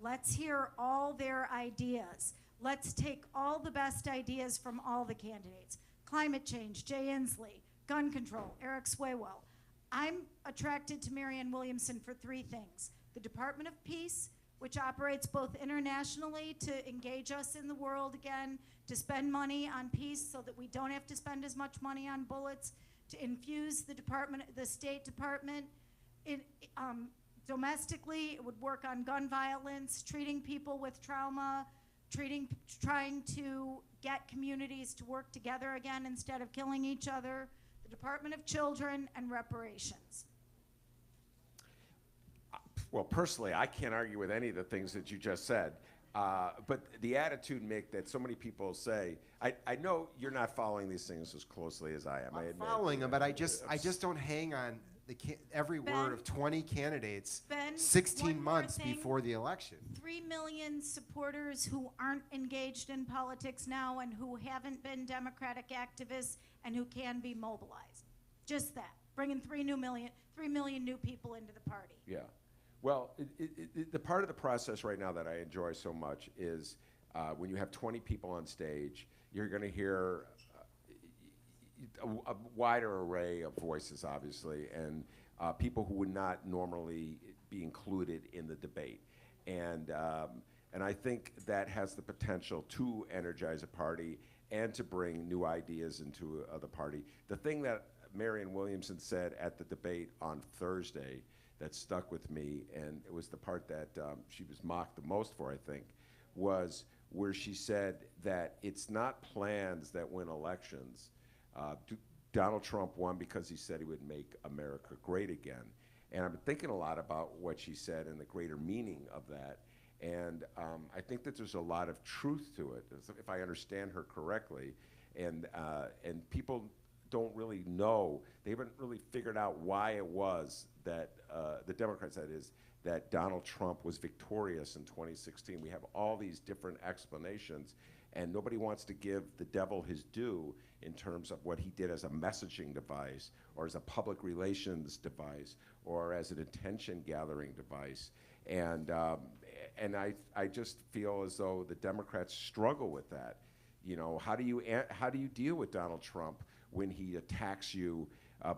Let's hear all their ideas. Let's take all the best ideas from all the candidates. Climate change, Jay Inslee. Gun control, Eric Swalwell. I'm attracted to Marianne Williamson for three things. The Department of Peace, which operates both internationally to engage us in the world again, to spend money on peace so that we don't have to spend as much money on bullets, to infuse the State Department. Domestically, it would work on gun violence, treating people with trauma, trying to get communities to work together again instead of killing each other, the Department of Children, and reparations. Well, personally, I can't argue with any of the things that you just said. But the attitude, Mick, that so many people say, I know you're not following these things as closely as I am. I admit. Following them, but I just don't hang on every word of 20 candidates Ben, 16 months thing. before the election. 3 million supporters who aren't engaged in politics now and who haven't been Democratic activists and who can be mobilized. Just that. Bringing 3 million new people into the party. Yeah. Well, the part of the process right now that I enjoy so much is when you have 20 people on stage, you're going to hear a wider array of voices, obviously, and people who would not normally be included in the debate. And I think that has the potential to energize a party and to bring new ideas into the party. The thing that Marianne Williamson said at the debate on Thursday that stuck with me, and it was the part that she was mocked the most for, I think, was where she said that it's not plans that win elections. Donald Trump won because he said he would make America great again. And I've been thinking a lot about what she said and the greater meaning of that. And I think that there's a lot of truth to it, if I understand her correctly. And people don't really know, they haven't really figured out why it was that, the Democrats that is, that Donald Trump was victorious in 2016. We have all these different explanations, and nobody wants to give the devil his due in terms of what he did as a messaging device, or as a public relations device, or as an attention gathering device. And I just feel as though the Democrats struggle with that. You know, how do you deal with Donald Trump when he attacks you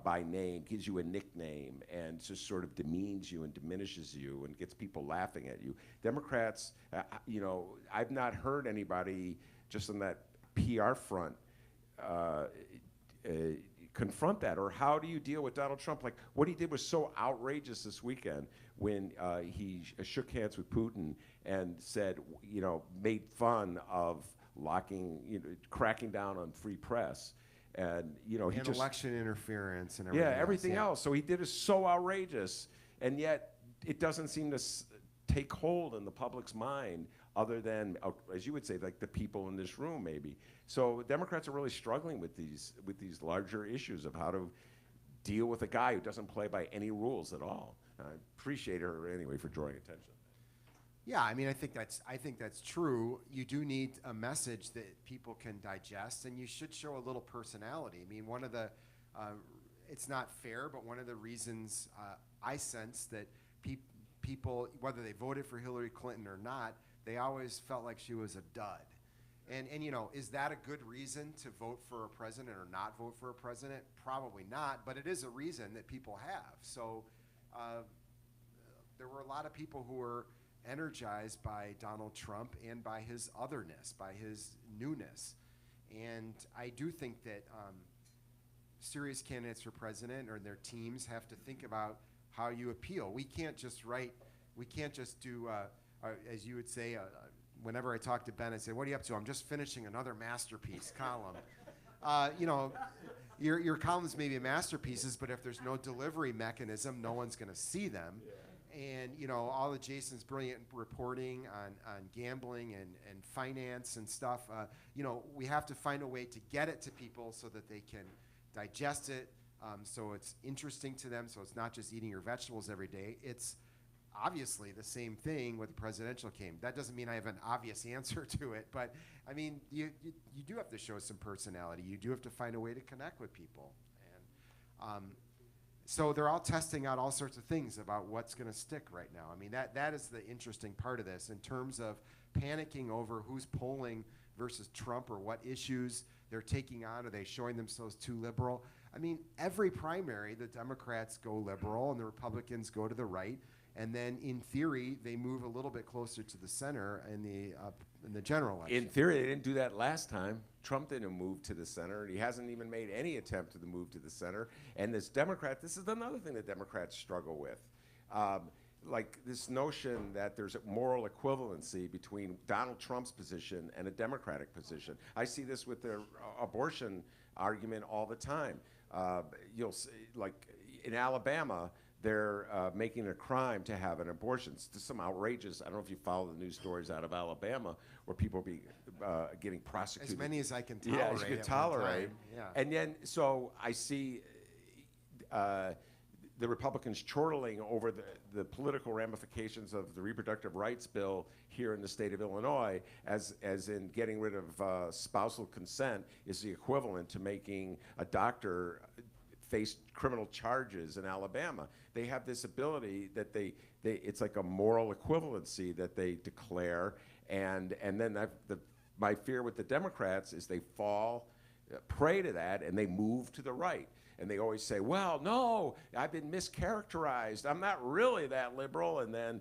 by name, gives you a nickname, and just sort of demeans you and diminishes you and gets people laughing at you? Democrats, you know, I've not heard anybody just on that PR front confront that. Or how do you deal with Donald Trump? Like, what he did was so outrageous this weekend when he shook hands with Putin and said, you know, made fun of cracking down on free press. And, you know, he and just election interference and everything everything else. So he did is so outrageous, and yet it doesn't seem to take hold in the public's mind, other than, as you would say, like the people in this room, maybe. So Democrats are really struggling with these larger issues of how to deal with a guy who doesn't play by any rules at all. I appreciate her anyway for drawing attention. Yeah, I mean, I think that's true. You do need a message that people can digest, and you should show a little personality. I mean, one of the, it's not fair, but one of the reasons I sense that people, whether they voted for Hillary Clinton or not, they always felt like she was a dud. And you know, is that a good reason to vote for a president or not vote for a president? Probably not, but it is a reason that people have. So there were a lot of people who were energized by Donald Trump and by his otherness, by his newness. And I do think that serious candidates for president or their teams have to think about how you appeal. We can't just do, as you would say, whenever I talk to Ben, I say, what are you up to? I'm just finishing another masterpiece column. You know, your columns may be masterpieces, but if there's no delivery mechanism, no one's going to see them. and you know, all of Jason's brilliant reporting on gambling and finance and stuff. You know, we have to find a way to get it to people so that they can digest it, so it's interesting to them, so it's not just eating your vegetables every day. It's obviously the same thing with the presidential game. That doesn't mean I have an obvious answer to it, but I mean, you do have to show some personality. You do have to find a way to connect with people. And so they're all testing out all sorts of things about what's going to stick right now. I mean, that is the interesting part of this in terms of panicking over who's polling versus Trump or what issues they're taking on. Are they showing themselves too liberal? I mean, every primary, the Democrats go liberal and the Republicans go to the right. And then, in theory, they move a little bit closer to the center in the general election. In theory, they didn't do that last time. Trump didn't move to the center. He hasn't even made any attempt to move to the center. And this is another thing that Democrats struggle with. Like this notion that there's a moral equivalency between Donald Trump's position and a Democratic position. I see this with the abortion argument all the time. You'll see, like in Alabama, they're making it a crime to have an abortion. It's just some outrageous, I don't know if you follow the news stories out of Alabama, where people are getting prosecuted. As many as I can tolerate. Yeah, as you can tolerate. Yeah. And then, so I see the Republicans chortling over the political ramifications of the reproductive rights bill here in the state of Illinois, as in getting rid of spousal consent is the equivalent to making a doctor face criminal charges in Alabama. They have this ability that it's like a moral equivalency that they declare, and then my fear with the Democrats is they fall prey to that and they move to the right. And they always say, well, no, I've been mischaracterized. I'm not really that liberal. And then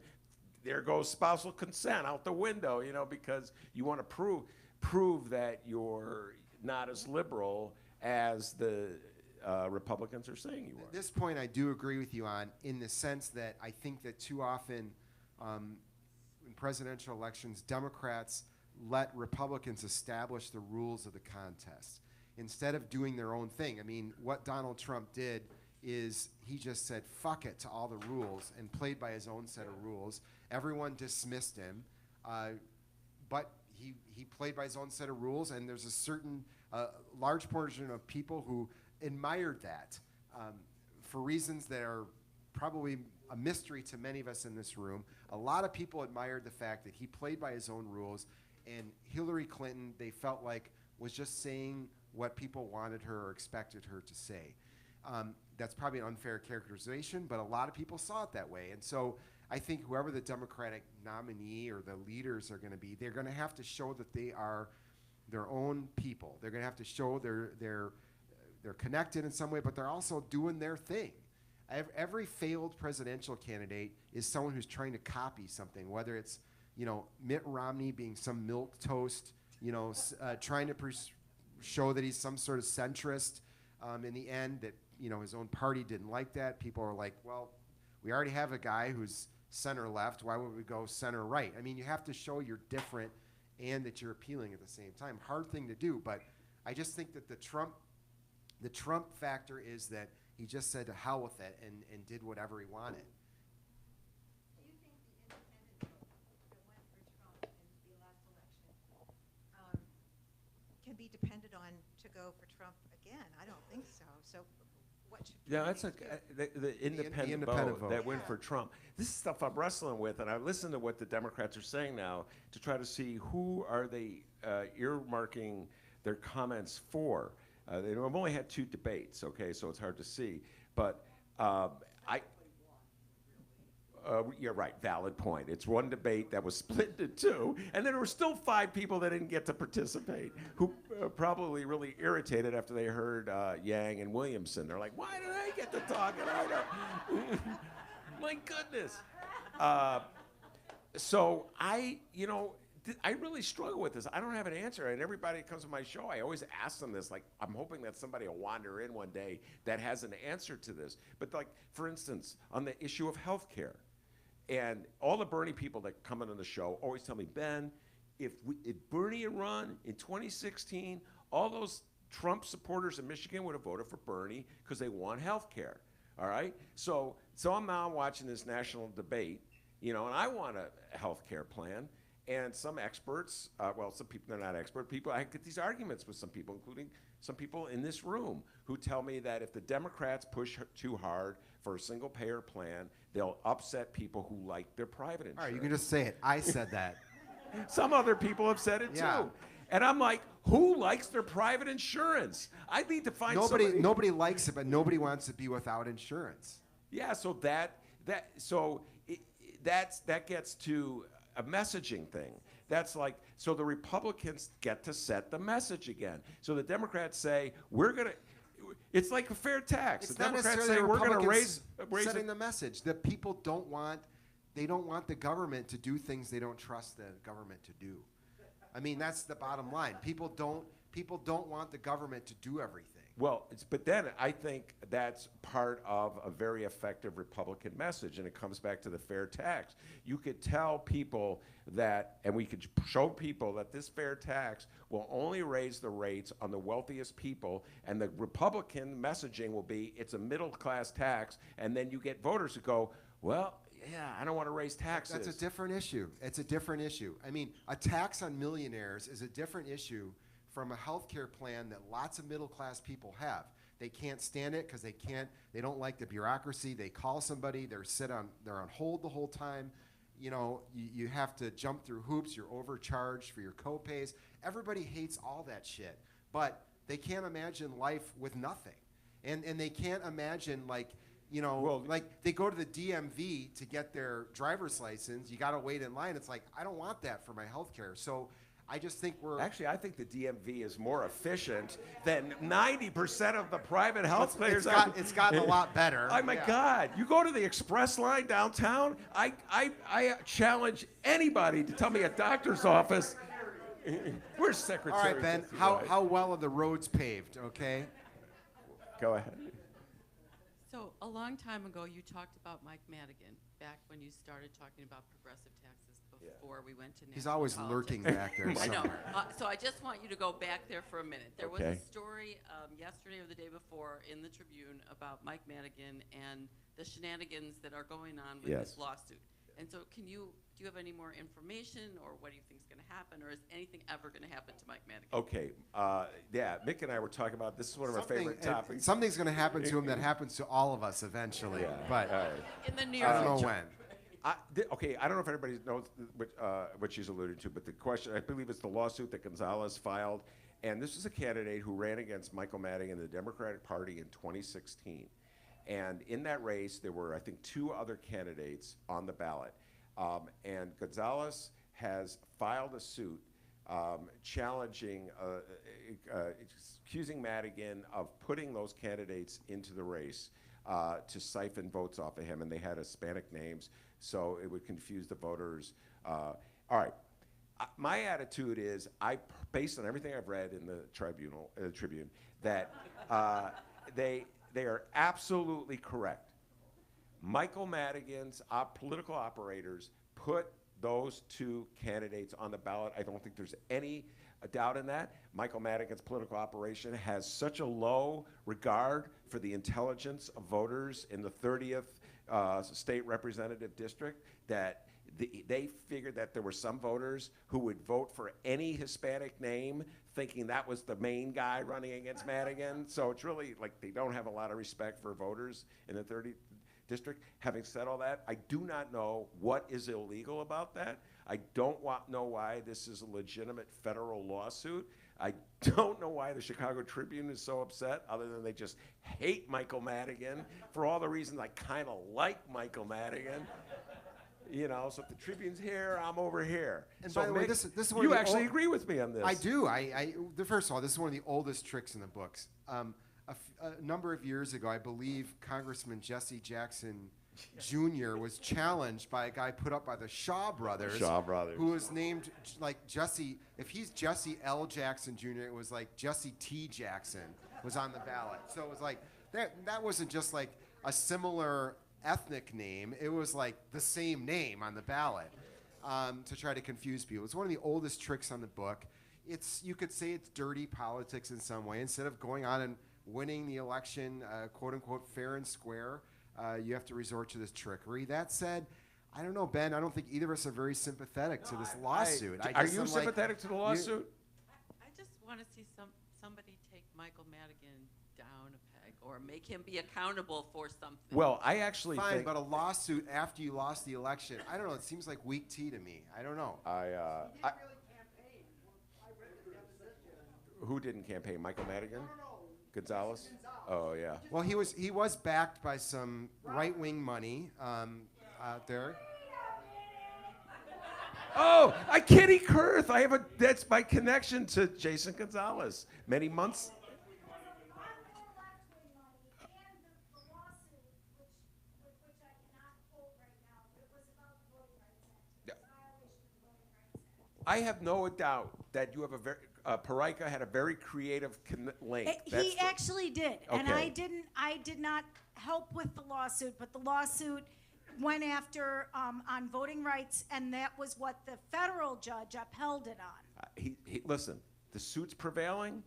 there goes spousal consent out the window, you know, because you want to prove that you're not as liberal as the Republicans are saying you are. This point I do agree with you on, in the sense that I think that too often in presidential elections, Democrats let Republicans establish the rules of the contest instead of doing their own thing. I mean, what Donald Trump did is he just said fuck it to all the rules and played by his own set of rules. Everyone dismissed him, but he played by his own set of rules, and there's a certain large portion of people who admired that for reasons that are probably a mystery to many of us in this room. A lot of people admired the fact that he played by his own rules, and Hillary Clinton, they felt like, was just saying what people wanted her or expected her to say. That's probably an unfair characterization, but a lot of people saw it that way. And so I think whoever the Democratic nominee or the leaders are going to be, they're going to have to show that they are their own people. They're going to have to show they're connected in some way, but they're also doing their thing. Every failed presidential candidate is someone who's trying to copy something, whether it's, you know, Mitt Romney being some milquetoast, you know, trying to show that he's some sort of centrist. In the end, that, you know, his own party didn't like that. People are like, well, we already have a guy who's center left. Why would we go center right? I mean, you have to show you're different and that you're appealing at the same time. Hard thing to do, but I just think that the Trump factor is that he just said to hell with it and did whatever he wanted. Do you think the independent vote that went for Trump in the last election can be depended on to go for Trump again? I don't think so. So what should Yeah, that's the independent vote that went for Trump. This is stuff I'm wrestling with, and I listen to what the Democrats are saying now to try to see who are they earmarking their comments for. They've only had 2 debates, okay, so it's hard to see. But you're right, valid point. It's one debate that was split into 2, and then there were still 5 people that didn't get to participate, who probably really irritated after they heard Yang and Williamson. They're like, why did I get to talk? And I don't. My goodness. So I really struggle with this. I don't have an answer, and everybody that comes to my show, I always ask them this. Like, I'm hoping that somebody will wander in one day that has an answer to this. But like, for instance, on the issue of health care, and all the Bernie people that come in on the show always tell me, Ben, if Bernie had run in 2016, all those Trump supporters in Michigan would have voted for Bernie because they want health care. All right? So I'm now watching this national debate, and I want a health care plan. And some experts, some people, they're not expert people, I get these arguments with some people, including some people in this room, who tell me that if the Democrats push too hard for a single-payer plan, they'll upset people who like their private insurance. All right, you can just say it. I said that. Some other people have said it too. And I'm like, who likes their private insurance? I need to find somebody. Nobody likes it, but nobody wants to be without insurance. Yeah, so that gets to a messaging thing. That's like, so the Republicans get to set the message again. So the Democrats say, it's like a fair tax. It's the not Democrats necessarily say, we're going to Republicans raise setting the message that people don't want the government to do things they don't trust the government to do. I mean, that's the bottom line. People don't want the government to do everything. Well, but then I think that's part of a very effective Republican message, and it comes back to the fair tax. You could tell people that, and we could show people that this fair tax will only raise the rates on the wealthiest people, and the Republican messaging will be, it's a middle-class tax, and then you get voters who go, well, yeah, I don't want to raise taxes. That's a different issue. It's a different issue. I mean, a tax on millionaires is a different issue from a health care plan that lots of middle-class people have. They can't stand it because they don't like the bureaucracy. They call somebody, they're on hold the whole time. You have to jump through hoops, you're overcharged for your co-pays. Everybody hates all that shit, but they can't imagine life with nothing. And they can't imagine like they go to the DMV to get their driver's license, you gotta wait in line. It's like, I don't want that for my health care. So I just think I think the DMV is more efficient than 90% of the private health players. It's gotten a lot better. Oh my God! You go to the express line downtown. I challenge anybody to tell me a doctor's office. Where's Secretary? All right, Ben. How well are the roads paved? Okay. Go ahead. So a long time ago, you talked about Mike Madigan back when you started talking about progressive taxes before we went to national He's always politics. lurking back there I know. somewhere. So I just want you to go back there for a minute. There was Okay. a story yesterday or the day before in the Tribune about Mike Madigan and the shenanigans that are going on with Yes. this lawsuit. And so do you have any more information, or what do you think is going to happen, or is anything ever going to happen to Mike Madigan? Okay. Mick and I were talking about this. Is one of our favorite topics. Something's going to happen to him that happens to all of us eventually. Yeah. But In the near I don't know future. when. I don't know if everybody knows what she's alluding to, but the question, I believe it's the lawsuit that Gonzalez filed, and this is a candidate who ran against Michael Madigan in the Democratic Party in 2016. And in that race, there were, I think, 2 other candidates on the ballot. And Gonzalez has filed a suit challenging, accusing Madigan of putting those candidates into the race to siphon votes off of him, and they had Hispanic names, so it would confuse the voters. All right. My attitude is, based on everything I've read in the Tribune, that they are absolutely correct. Michael Madigan's political operators put those 2 candidates on the ballot. I don't think there's any doubt in that. Michael Madigan's political operation has such a low regard for the intelligence of voters in the 30th state representative district that they figured that there were some voters who would vote for any Hispanic name thinking that was the main guy running against Madigan. So it's really like they don't have a lot of respect for voters in the 30th district. Having said all that, I do not know what is illegal about that. I don't know why this is a legitimate federal lawsuit. I don't know why the Chicago Tribune is so upset, other than they just hate Michael Madigan for all the reasons I kind of like Michael Madigan. So if the Tribune's here, I'm over here. And so by the way, Mick, this is one you of the actually agree with me on this. I do. First of all, this is one of the oldest tricks in the books. A number of years ago, I believe Congressman Jesse Jackson Jr. was challenged by a guy put up by the Shaw Brothers. Who was named like Jesse. If he's Jesse L. Jackson Jr., it was like Jesse T. Jackson was on the ballot. So it was like, that wasn't just like a similar ethnic name. It was like the same name on the ballot to try to confuse people. It's one of the oldest tricks on the book. You could say it's dirty politics in some way. Instead of going on and winning the election, quote unquote, fair and square, you have to resort to this trickery. That said, I don't know, Ben. I don't think either of us are very sympathetic to this lawsuit. Are you sympathetic to the lawsuit? I just want to see somebody take Michael Madigan down a peg or make him be accountable for something. Well, I actually Fine, think but a lawsuit after you lost the election, I don't know. It seems like weak tea to me. I don't know. Who didn't campaign? Michael Madigan? Gonzalez? Oh, yeah. Well, he was backed by some right-wing money out there. Oh, Kitty Kurth. That's my connection to Jason Gonzalez. Many months. I have no doubt that you have a very Parika had a very creative link. He actually did, and Okay. I did not help with the lawsuit, but the lawsuit went after on voting rights, and that was what the federal judge upheld it on. Listen, the suit's prevailing.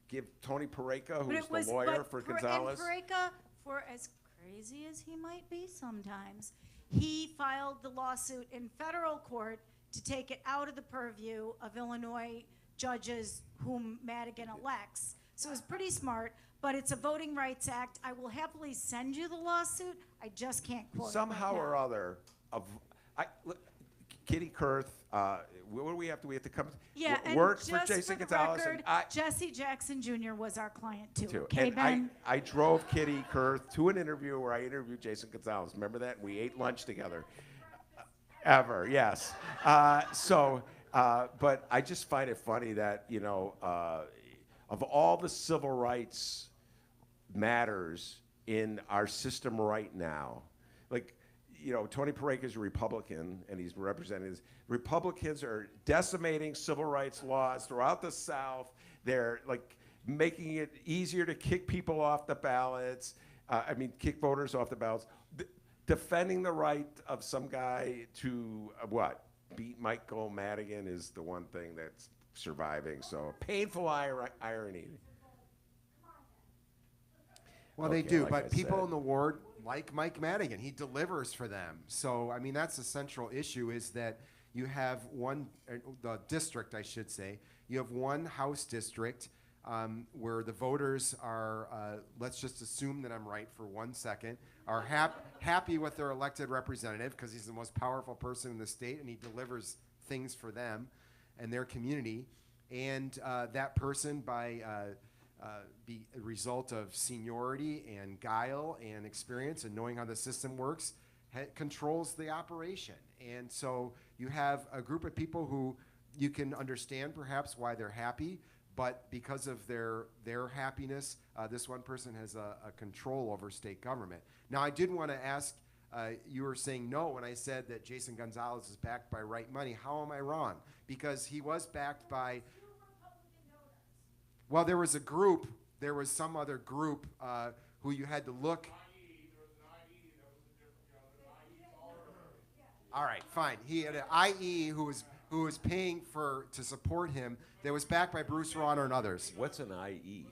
Give Tony Parika, But who's it was, the lawyer but for for- Gonzalez. And Parika, for as crazy as he might be sometimes, he filed the lawsuit in federal court to take it out of the purview of Illinois judges whom Madigan elects. So it was pretty smart, but it's a Voting Rights Act. I will happily send you the lawsuit. I just can't quote Somehow it right or now. other, Kitty Kurth. What do we have to? We have to come. Yeah, and work for just Jason for the Gonzalez. record, and Jesse Jackson Jr. was our client too. too. Okay, And Ben? I drove Kitty Kurth to an interview where I interviewed Jason Gonzalez. Remember that? We ate lunch together. Ever, yes. But I just find it funny that, of all the civil rights matters in our system right now, Tony Parika is a Republican, and he's representing this. Republicans are decimating civil rights laws throughout the South. They're making it easier to kick people off the ballots. Kick voters off the ballots. Defending the right of some guy to beat Michael Madigan is the one thing that's surviving. So painful irony. Well, Okay, they do, like but I people said. in the ward like Mike Madigan. He delivers for them. So, that's the central issue is that you have the district, I should say, you have one House district where the voters are, let's just assume that I'm right for 1 second, are happy with their elected representative because he's the most powerful person in the state and he delivers things for them and their community. And that person, by be a result of seniority and guile and experience and knowing how the system works, controls the operation. And so you have a group of people who you can understand perhaps why they're happy, but because of their happiness, this one person has a control over state government. Now, I did want to ask, you were saying no when I said that Jason Gonzalez is backed by right money. How am I wrong? Because he was backed by... Well, there was some other group who you had to look... All right, fine. He had an IE who was paying to support him that was backed by Bruce Rauner and others. What's an IE?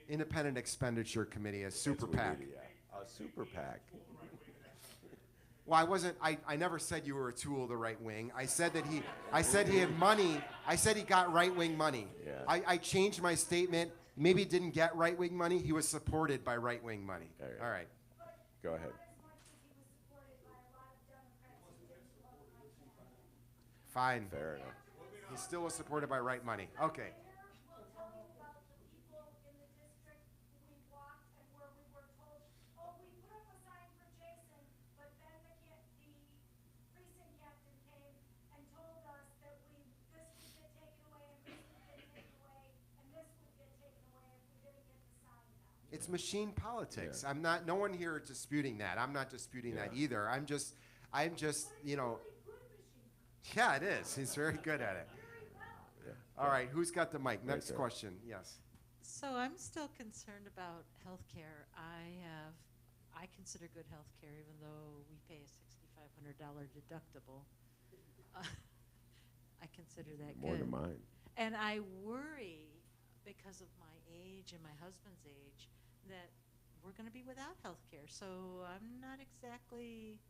Independent Expenditure Committee, a super PAC. A super PAC. Well, I never said you were a tool of the right wing. I said he had money. I said he got right wing money. Yeah. I changed my statement. Maybe he didn't get right wing money. He was supported by right wing money. All right. Go ahead. Fine. Fair enough. He still was supported by right money. Okay. It's machine politics. Yeah. No one here is disputing that. I'm not disputing that either. I'm just, yeah, it is. He's very good at it. All right, who's got the mic? Next there. question. Yes. So I'm still concerned about health care. I consider good health care, even though we pay a $6,500 deductible. I consider that More good. than mine. And I worry, because of my age and my husband's age, that we're going to be without health care. So I'm not exactly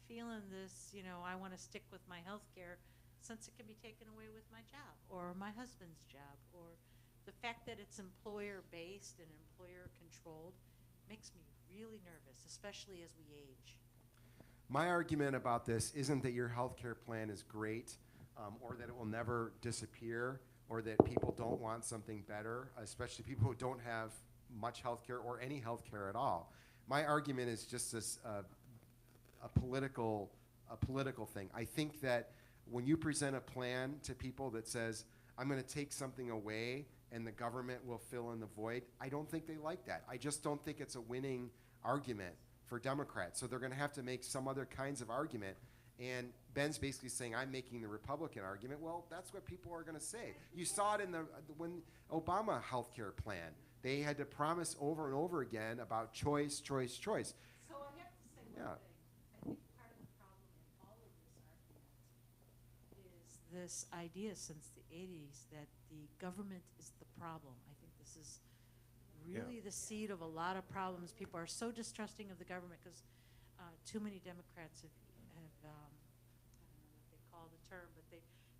feeling this, I want to stick with my health care since it can be taken away with my job or my husband's job, or the fact that it's employer-based and employer-controlled makes me really nervous, especially as we age. My argument about this isn't that your health care plan is great, or that it will never disappear, or that people don't want something better, especially people who don't have much health care or any health care at all. My argument is just this a political thing. I think that when you present a plan to people that says, I'm going to take something away and the government will fill in the void, I don't think they like that. I just don't think it's a winning argument for Democrats. So they're going to have to make some other kinds of argument. And Ben's basically saying, I'm making the Republican argument. Well, that's what people are going to say. You saw it in when Obama health care plan. They had to promise over and over again about choice, choice, choice. So I have to say one thing. I think part of the problem in all of this argument is this idea since the 80s that the government is the problem. I think this is really the seed of a lot of problems. People are so distrusting of the government because too many Democrats have I don't know what they call the term, but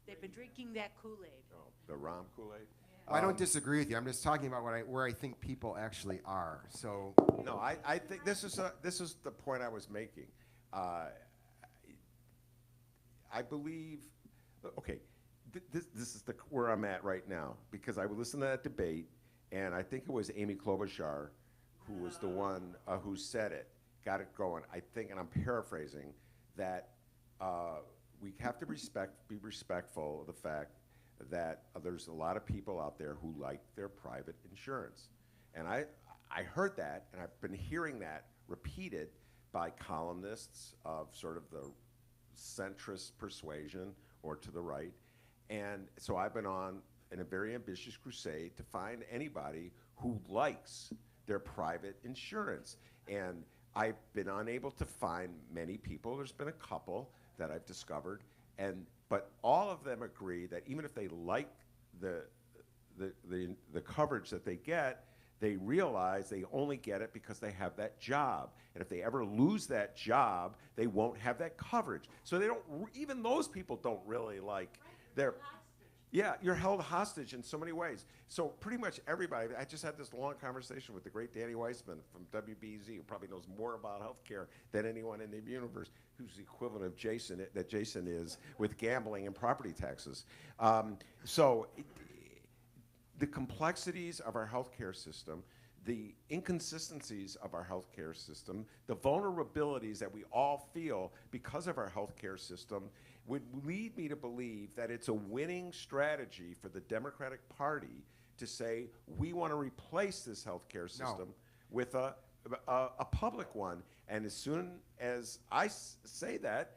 they've been drinking that Kool-Aid. Oh, the Rom Kool-Aid? I don't disagree with you. I'm just talking about where I think people actually are. So no, I think this is the point I was making. I believe, okay, this is where I'm at right now, because I listened to that debate, and I think it was Amy Klobuchar who was the one who said it, got it going. I think, and I'm paraphrasing, that we have to be respectful of the fact that there's a lot of people out there who like their private insurance. And I heard that, and I've been hearing that repeated by columnists of sort of the centrist persuasion or to the right. And so I've been on in a very ambitious crusade to find anybody who likes their private insurance. And I've been unable to find many people. There's been a couple that I've discovered, but all of them agree that even if they like the coverage that they get, they realize they only get it because they have that job. And if they ever lose that job, they won't have that coverage. So they don't, even those people don't really like their, yeah, you're held hostage in so many ways. So pretty much everybody, I just had this long conversation with the great Danny Weissman from WBZ, who probably knows more about healthcare than anyone in the universe, who's the equivalent of Jason is with gambling and property taxes. The complexities of our healthcare system, the inconsistencies of our healthcare system, the vulnerabilities that we all feel because of our healthcare system would lead me to believe that it's a winning strategy for the Democratic Party to say, we want to replace this healthcare system with a public one. And as soon as I say that,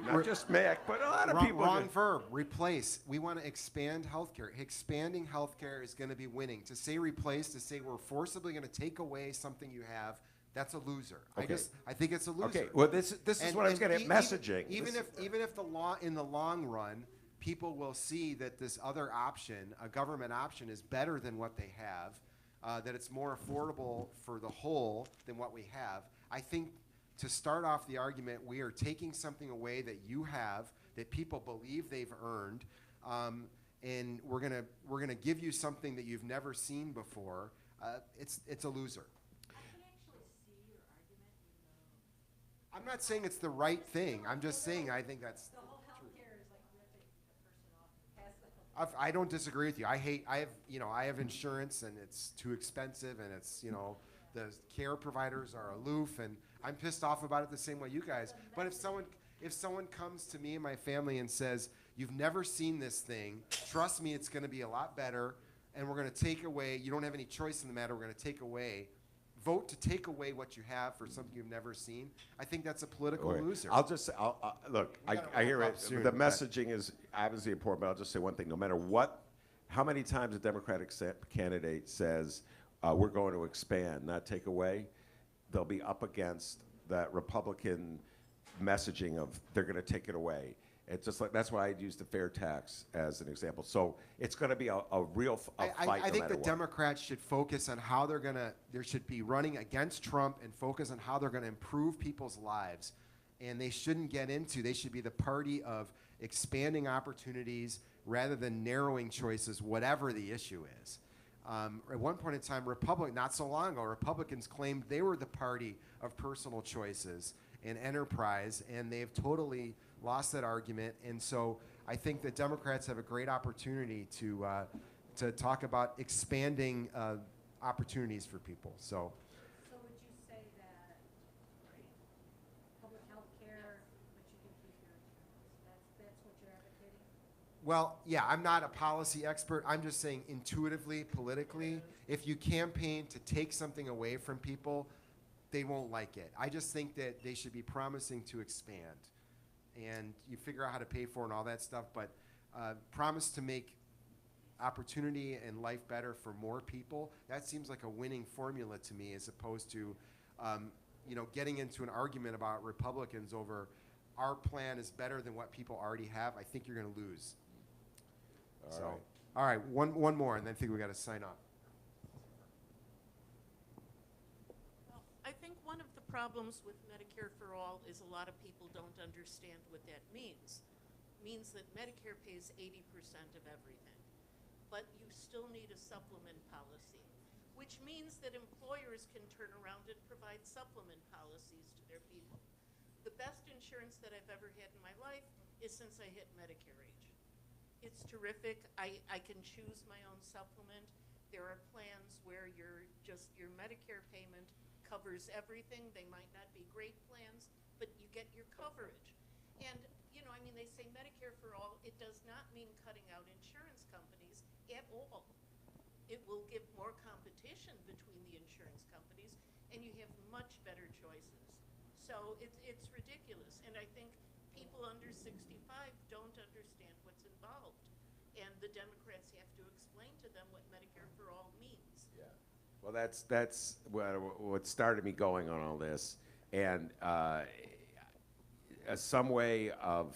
not just Mick, but a lot of people. Wrong verb, replace. We want to expand healthcare. Expanding healthcare is going to be winning. To say replace, to say we're forcibly going to take away something you have, that's a loser. Okay. I think it's a loser. Okay, well this is what I was getting at, messaging. Even if in the long run, people will see that this other option, a government option, is better than what they have, that it's more affordable for the whole than what we have. I think to start off the argument, we are taking something away that you have, that people believe they've earned, and we're gonna give you something that you've never seen before. It's a loser. I'm not saying it's the right thing. I'm just saying I think that's the whole healthcare is like ripping a person off. I don't disagree with you. I have insurance and it's too expensive, and it's the care providers are aloof, and I'm pissed off about it the same way you guys. But if someone comes to me and my family and says, you've never seen this thing, trust me, it's going to be a lot better, and we're going to take away, you don't have any choice in the matter, we're going to take away, vote to take away what you have for something you've never seen, I think that's a political loser. I'll just say, look, I hear it. The messaging is obviously important, but I'll just say one thing. No matter how many times a Democratic candidate says, we're going to expand, not take away, they'll be up against that Republican messaging of they're going to take it away. It's just like, that's why I used the fair tax as an example. So it's going to be a real fight. I think the what. Democrats should focus on how there should be running against Trump and focus on how they're going to improve people's lives. And they shouldn't they should be the party of expanding opportunities rather than narrowing choices, whatever the issue is. At one point in time, not so long ago, Republicans claimed they were the party of personal choices and enterprise, and they've totally lost that argument. And so I think that Democrats have a great opportunity to talk about expanding opportunities for people. So would you say that public health care, but you can keep your insurance? That's what you're advocating? Well, yeah, I'm not a policy expert. I'm just saying intuitively, politically, if you campaign to take something away from people, they won't like it. I just think that they should be promising to expand. And you figure out how to pay for it and all that stuff, but promise to make opportunity and life better for more people. That seems like a winning formula to me, as opposed to getting into an argument about Republicans over our plan is better than what people already have. I think you're going to lose. All right, one more, and then I think we got to sign off. I think one of the problems with Medicare for All is a lot of people don't understand what that means. It means that Medicare pays 80% of everything, but you still need a supplement policy, which means that employers can turn around and provide supplement policies to their people. The best insurance that I've ever had in my life is since I hit Medicare age. It's terrific. I can choose my own supplement. There are plans where your Medicare payment covers everything. They might not be great plans, but you get your coverage. And, they say Medicare for all. It does not mean cutting out insurance companies at all. It will give more competition between the insurance companies, and you have much better choices. So it's ridiculous. And I think people under 65 don't understand what's involved. And the Democrats have to explain to them what Medicare for all means. Yeah. Well, that's what started me going on all this, and some way of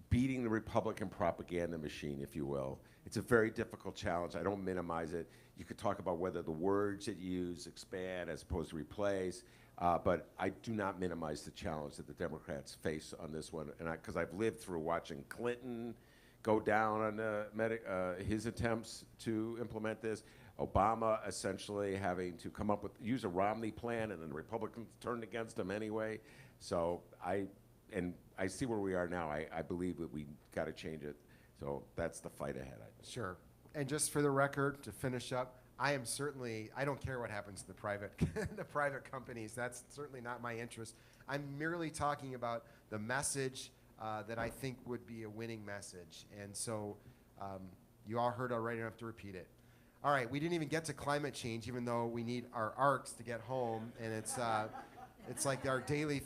beating the Republican propaganda machine, if you will. It's a very difficult challenge. I don't minimize it. You could talk about whether the words that you use expand as opposed to replace, but I do not minimize the challenge that the Democrats face on this one, and because I've lived through watching Clinton go down on his attempts to implement this, Obama essentially having to use a Romney plan, and then the Republicans turned against him anyway. So I see where we are now. I believe that we got to change it. So that's the fight ahead. Sure. And just for the record, to finish up, I don't care what happens to the private companies. That's certainly not my interest. I'm merely talking about the message that I think would be a winning message. And so you all heard already, I don't have to repeat it. All right, we didn't even get to climate change, even though we need our arcs to get home, and it's like our daily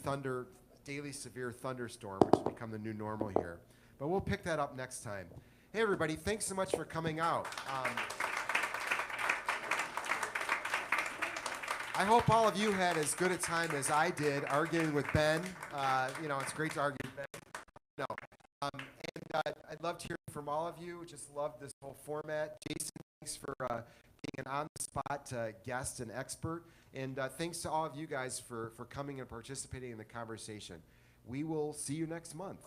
severe thunderstorm, which has become the new normal here. But we'll pick that up next time. Hey, everybody, thanks so much for coming out. I hope all of you had as good a time as I did arguing with Ben. It's great to argue with Ben. I'd love to hear from all of you. Just love this whole format. Jason, thanks for being an on-the-spot guest and expert. And thanks to all of you guys for coming and participating in the conversation. We will see you next month.